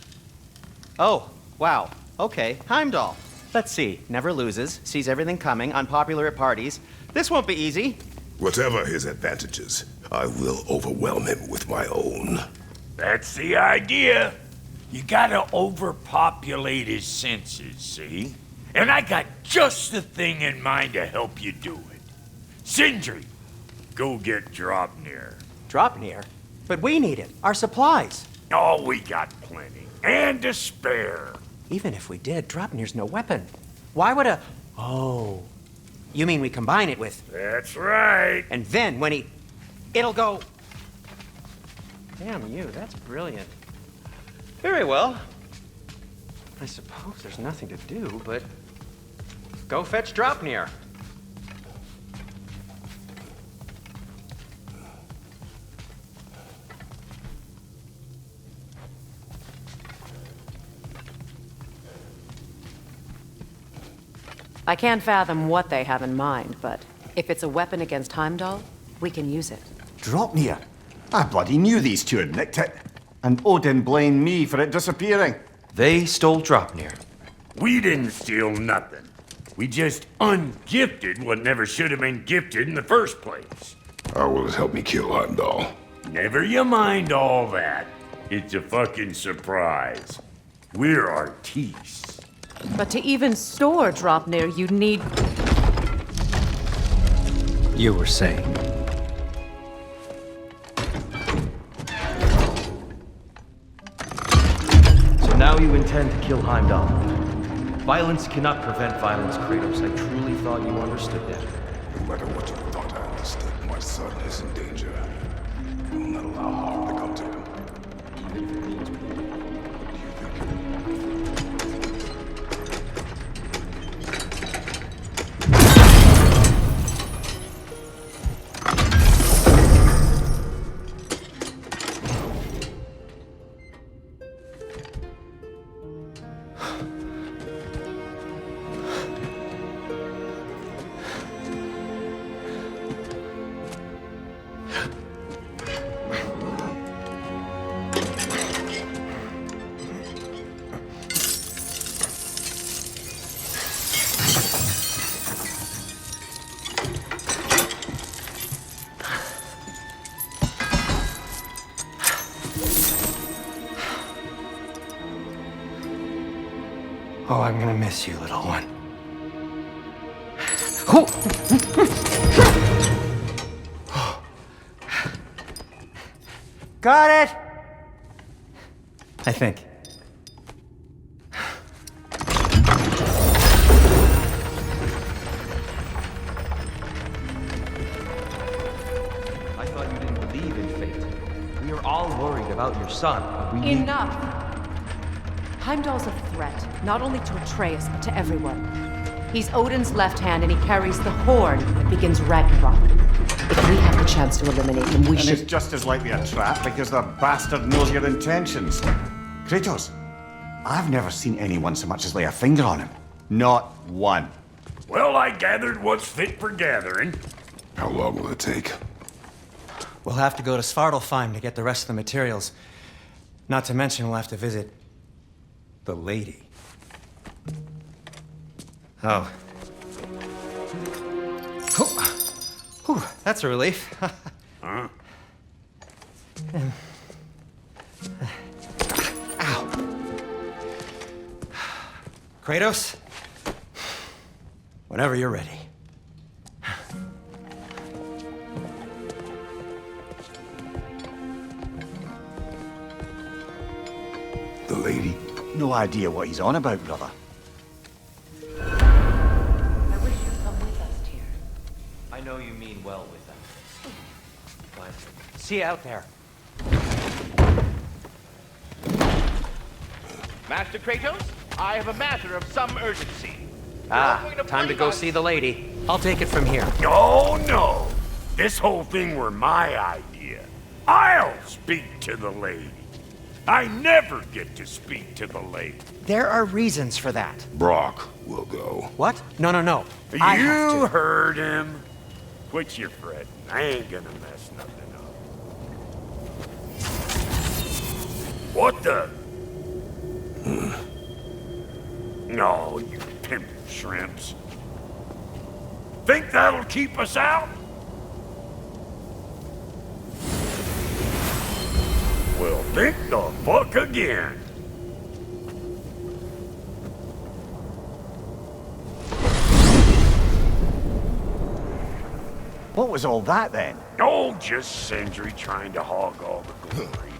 Oh, wow. Okay, Heimdall. Let's see. Never loses, sees everything coming, unpopular at parties. This won't be easy. Whatever his advantages, I will overwhelm him with my own. That's the idea. You gotta overpopulate his senses, see? And I got just the thing in mind to help you do it. Sindri, go get Draupnir. Draupnir? But we need it. Our supplies. Oh, we got plenty. And to spare. Even if we did, Draupnir's no weapon. Why would a... Oh. You mean we combine it with... That's right. And then when he... It'll go... Damn you, that's brilliant. Very well. I suppose there's nothing to do, but... Go fetch Draupnir. I can't fathom what they have in mind, but if it's a weapon against Heimdall, we can use it. Draupnir? I bloody knew these two had nicked it. And Odin blamed me for it disappearing. They stole Draupnir. We didn't steal nothing. We just ungifted what never should have been gifted in the first place. How will it help me kill Heimdall? Never you mind all that. It's a fucking surprise. We're artistes. But to even store Draupnir, you'd need... You were saying. So now you intend to kill Heimdall. Violence cannot prevent violence, Kratos. I truly thought you understood that. No matter what you thought I understood, my son is in danger. I will not allow harm to come to him. Even if it means me. Oh, I'm gonna miss you, little one. Got it! I think. I thought you didn't believe in fate. We are all worried about your son. But we Enough! Heimdall's a threat, not only to Atreus, but to everyone. He's Odin's left hand, and he carries the horn that begins Ragnarok. If we have the chance to eliminate him, we should... And it's just as likely a trap because the bastard knows your intentions. Kratos, I've never seen anyone so much as lay a finger on him. Not one. Well, I gathered what's fit for gathering. How long will it take? We'll have to go to Svartalfheim to get the rest of the materials. Not to mention we'll have to visit the lady. Oh. Whew, that's a relief. Huh? Ow. Kratos? Whenever you're ready. The lady? No idea what he's on about, brother. I wish you'd come with us, Tyr. I know you mean well with them. But see you out there. Master Kratos, I have a matter of some urgency. Time to go see the lady. I'll take it from here. Oh, no. This whole thing were my idea. I'll speak to the lady. I never get to speak to the lady. There are reasons for that. Brock will go. What? No. You I have to. heard him. Quit your fretting. I ain't gonna mess nothing up. What the? No, you pimp shrimps. Think that'll keep us out? Well, think the fuck again. What was all that then? Oh, just Sindri trying to hog all the glory.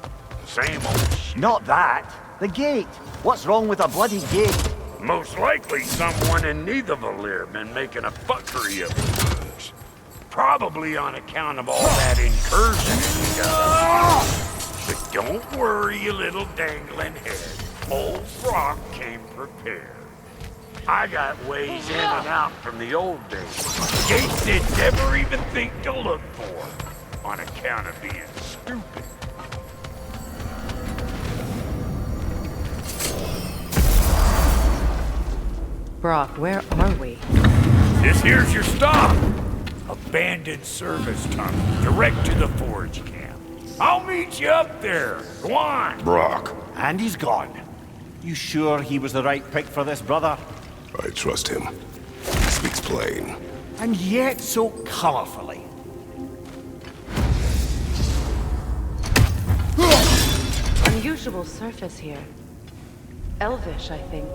Same old shit. Not that. The gate. What's wrong with a bloody gate? Most likely someone in Nidavellir been making a fuckery of it. Probably on account of all that incursion we got. But don't worry, you little dangling head. Old Brock came prepared. I got ways in and out from the old days. Gates they'd never even think to look for, on account of being stupid. Brock, where are we? This here's your stop. Abandoned service tunnel, direct to the forge camp. I'll meet you up there. Go on. Brock. And he's gone. You sure he was the right pick for this, brother? I trust him. He speaks plain. And yet so colorfully. Unusual surface here. Elvish, I think.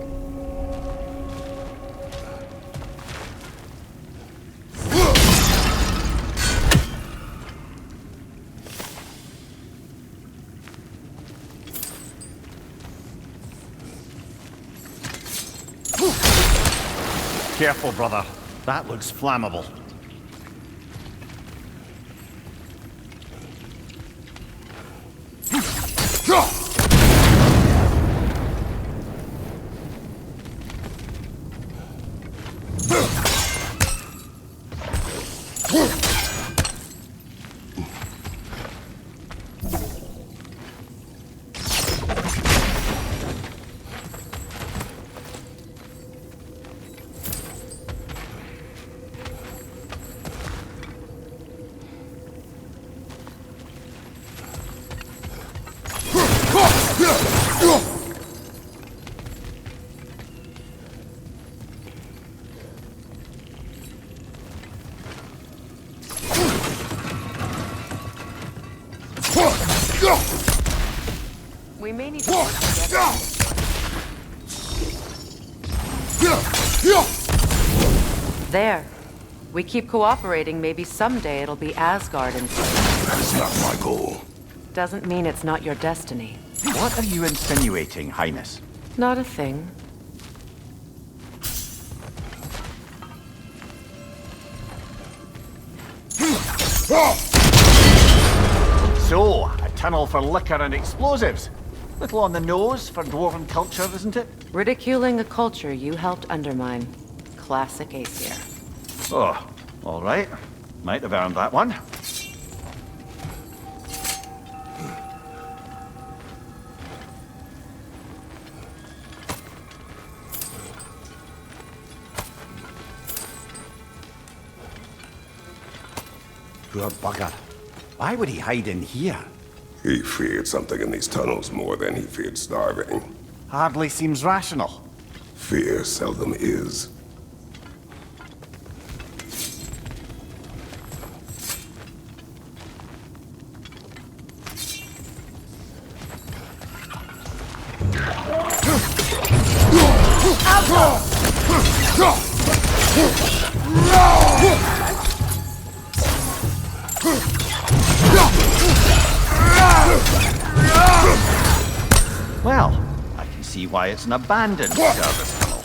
Careful, brother. That looks flammable. We may need to work together. There. We keep cooperating, maybe someday it'll be Asgard in place. That is not my goal. Doesn't mean it's not your destiny. What are you insinuating, Highness? Not a thing. So, a tunnel for liquor and explosives. Little on the nose for dwarven culture, isn't it? Ridiculing a culture you helped undermine. Classic Aesir. Oh, all right. Might have earned that one. Poor bugger. Why would he hide in here? He feared something in these tunnels more than he feared starving. Hardly seems rational. Fear seldom is. Well, I can see why it's an abandoned service tunnel.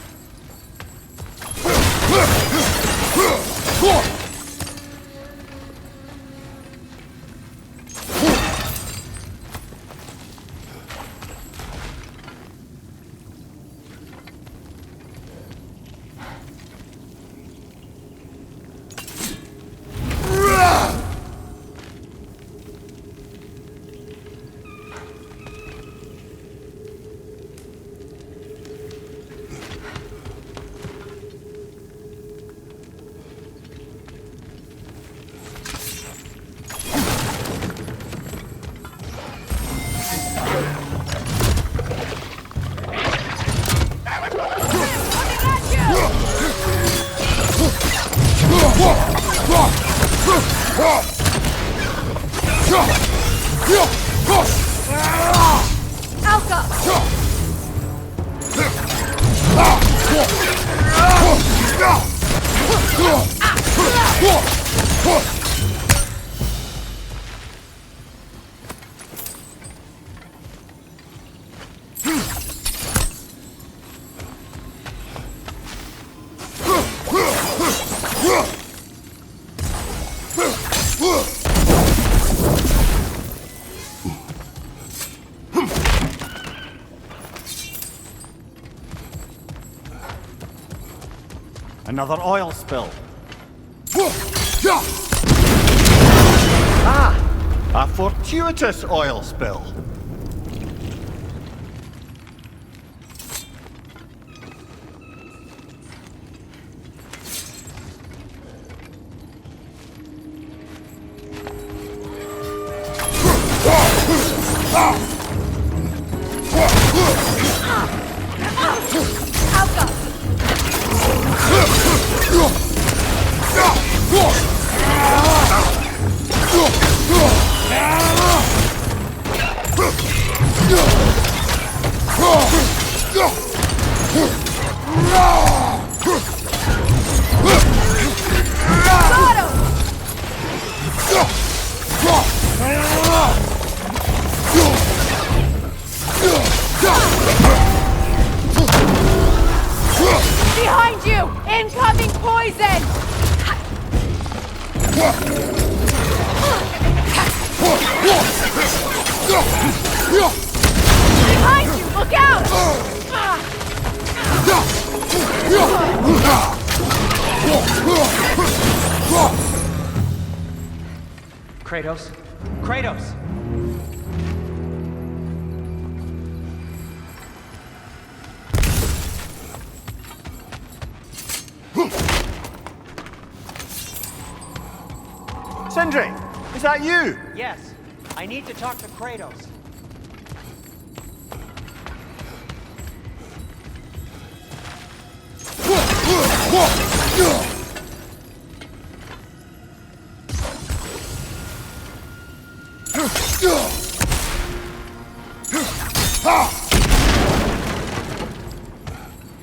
Another oil spill. Ah! A fortuitous oil spill. Behind you! Incoming poison! Behind you! Look out! Kratos? Kratos! Sindri! Is that you? Yes. I need to talk to Kratos.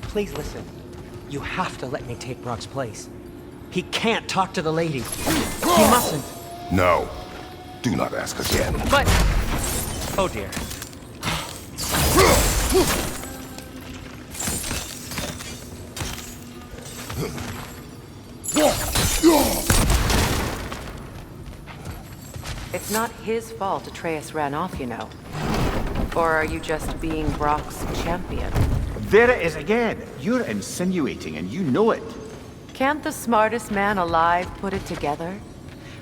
Please listen. You have to let me take Brock's place. He can't talk to the lady. He mustn't. No. Do not ask again. But... Oh dear. It's not his fault Atreus ran off, you know. Or are you just being Brock's champion? There it is again. You're insinuating and you know it. Can't the smartest man alive put it together?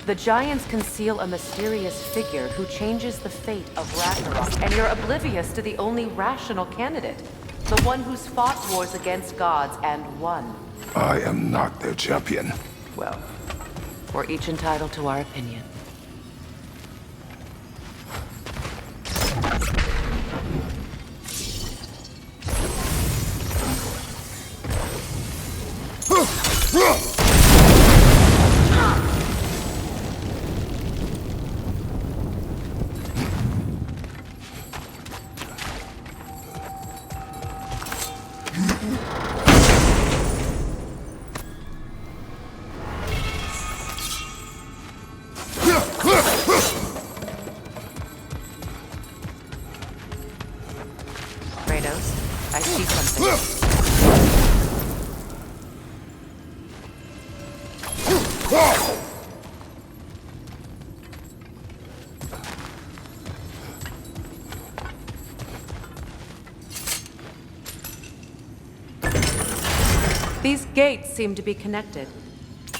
The Giants conceal a mysterious figure who changes the fate of Ragnarok, and you're oblivious to the only rational candidate. The one who's fought wars against gods and won. I am not their champion. Well, we're each entitled to our opinion. Kratos, I see something. These gates seem to be connected.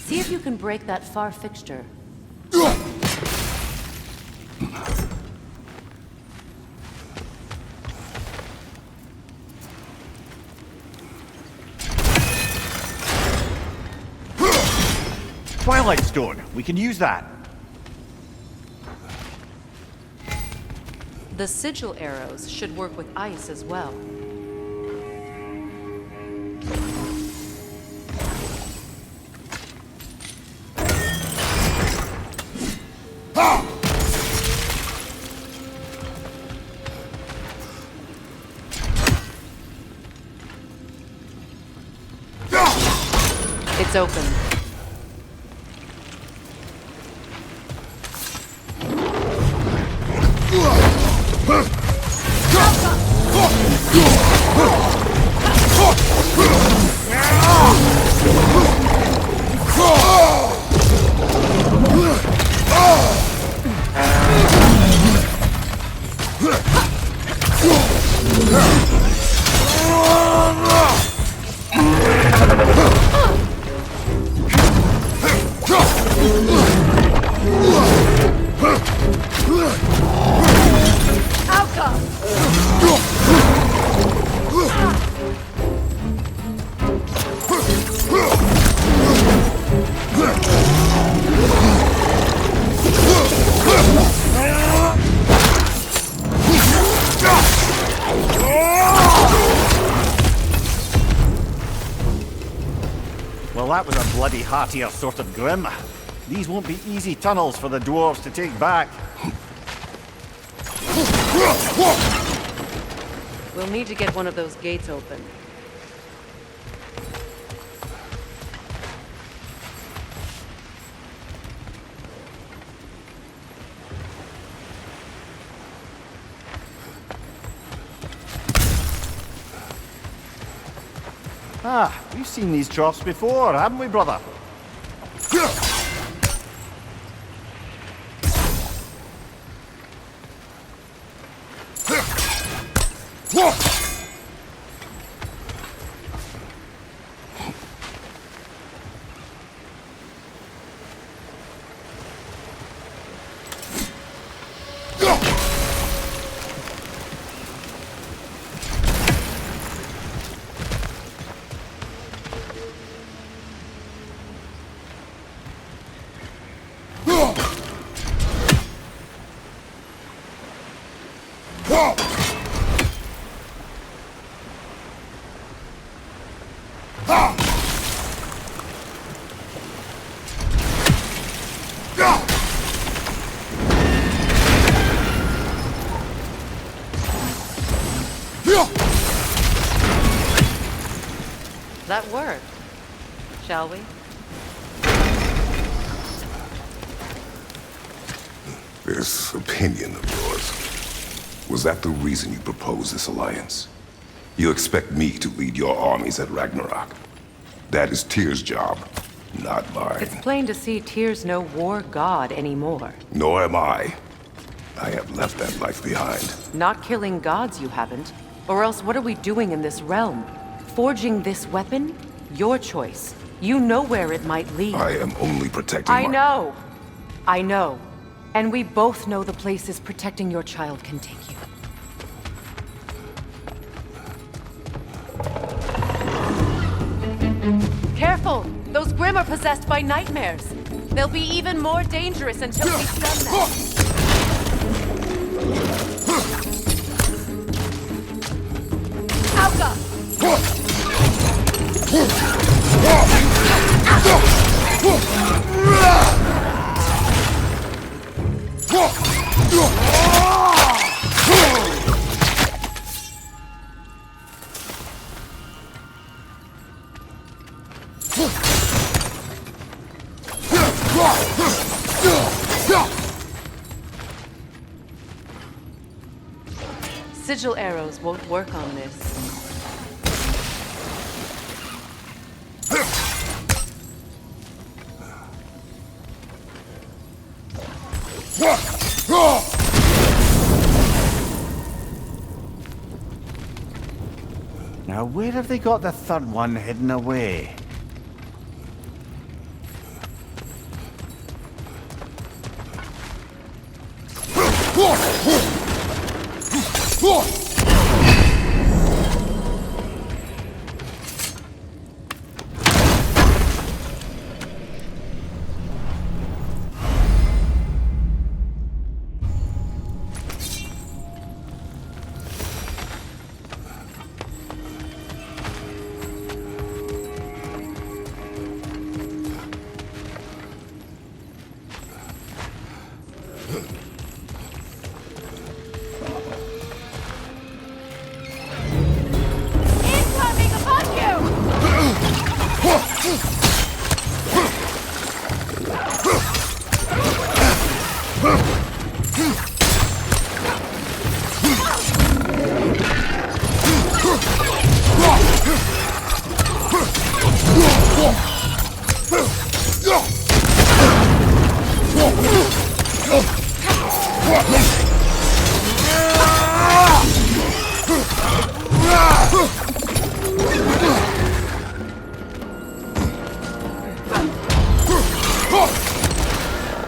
See if you can break that far fixture. Twilight Stone. We can use that. The sigil arrows should work with ice as well. It's open. Well, that was a bloody heartier sort of grim. These won't be easy tunnels for the dwarves to take back. We'll need to get one of those gates open. Ah, we've seen these troughs before, haven't we, brother? That worked, shall we? This opinion of yours, was that the reason you proposed this alliance? You expect me to lead your armies at Ragnarok? That is Tyr's job, not mine. It's plain to see Tyr's no war god anymore. Nor am I. I have left that life behind. Not killing gods, you haven't. Or else what are we doing in this realm? Forging this weapon? Your choice. You know where it might lead. I am only protecting I know. I know. And we both know the places protecting your child can take you. Careful! Those Grimm are possessed by nightmares. They'll be even more dangerous until we stun them. Alka! Sigil arrows won't work on this. Now, where have they got the third one hidden away?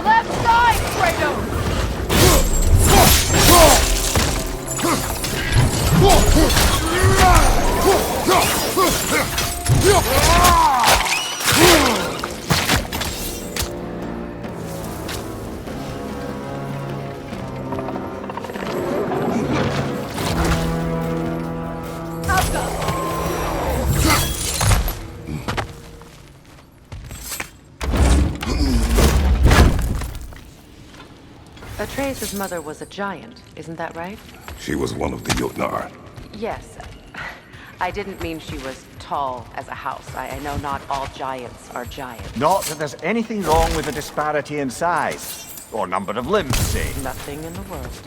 Left side, Kratos! Atreus' mother was a giant, isn't that right? She was one of the Jotnar. Yes. I didn't mean she was tall as a house. I know not all giants are giants. Not that there's anything wrong with the disparity in size. Or number of limbs, say. Nothing in the world.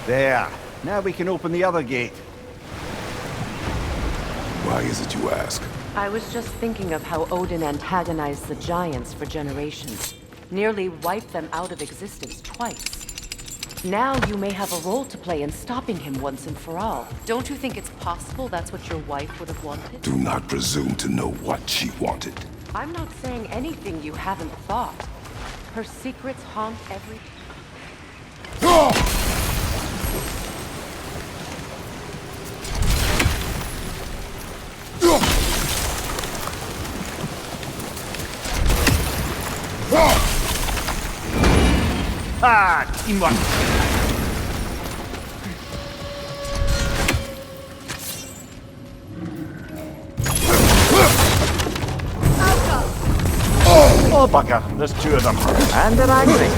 There. Now we can open the other gate. Why is it you ask? I was just thinking of how Odin antagonized the giants for generations. Nearly wiped them out of existence twice. Now you may have a role to play in stopping him once and for all. Don't you think it's possible that's what your wife would have wanted? Do not presume to know what she wanted. I'm not saying anything you haven't thought. Her secrets haunt every... Ah, teamwork. Oh, bugger. There's two of them. And they're angry.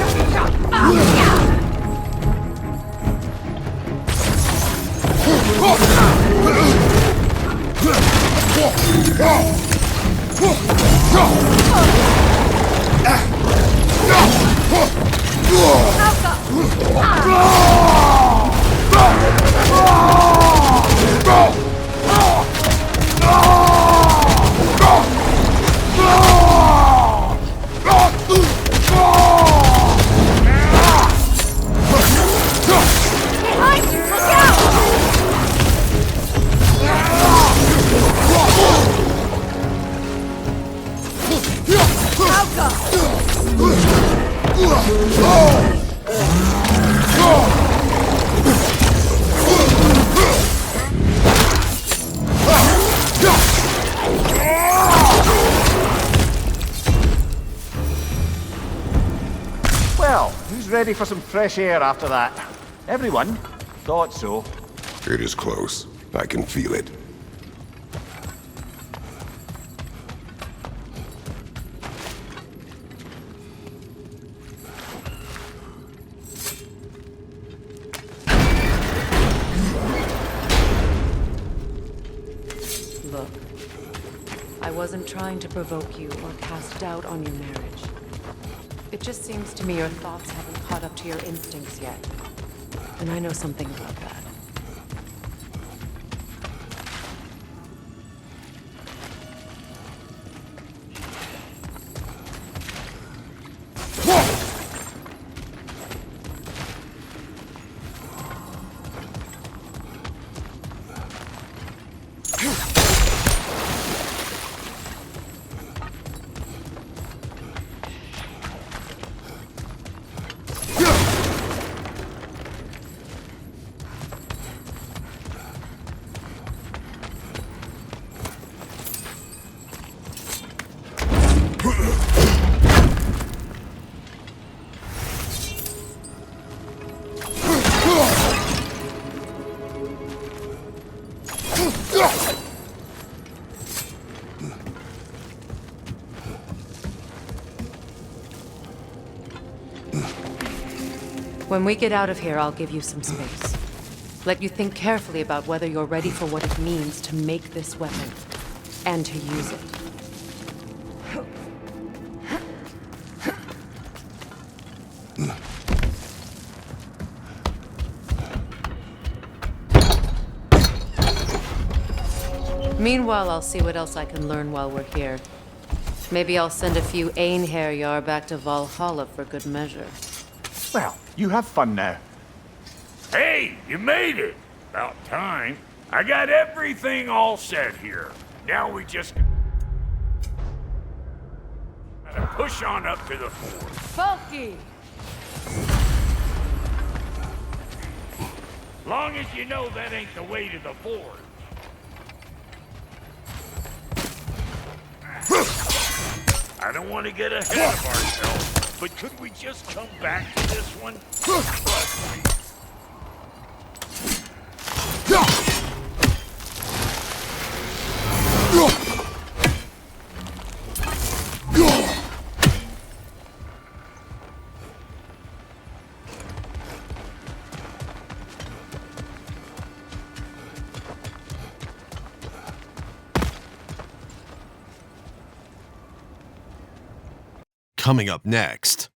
Well, who's ready for some fresh air after that? Everyone? Thought so. It is close. I can feel it. Look, I wasn't trying to provoke you or cast doubt on your marriage. It just seems to me your thoughts haven't caught up to your instincts yet. And I know something about that. When we get out of here, I'll give you some space. Let you think carefully about whether you're ready for what it means to make this weapon, and to use it. Meanwhile, I'll see what else I can learn while we're here. Maybe I'll send a few Einherjar back to Valhalla for good measure. Well, you have fun now. Hey, you made it. About time. I got everything all set here. Now we just gotta push on up to the fort. Funky! Long as you know that ain't the way to the fort. I don't want to get ahead of ourselves, but could we just come back to this one? Trust me. Coming up next.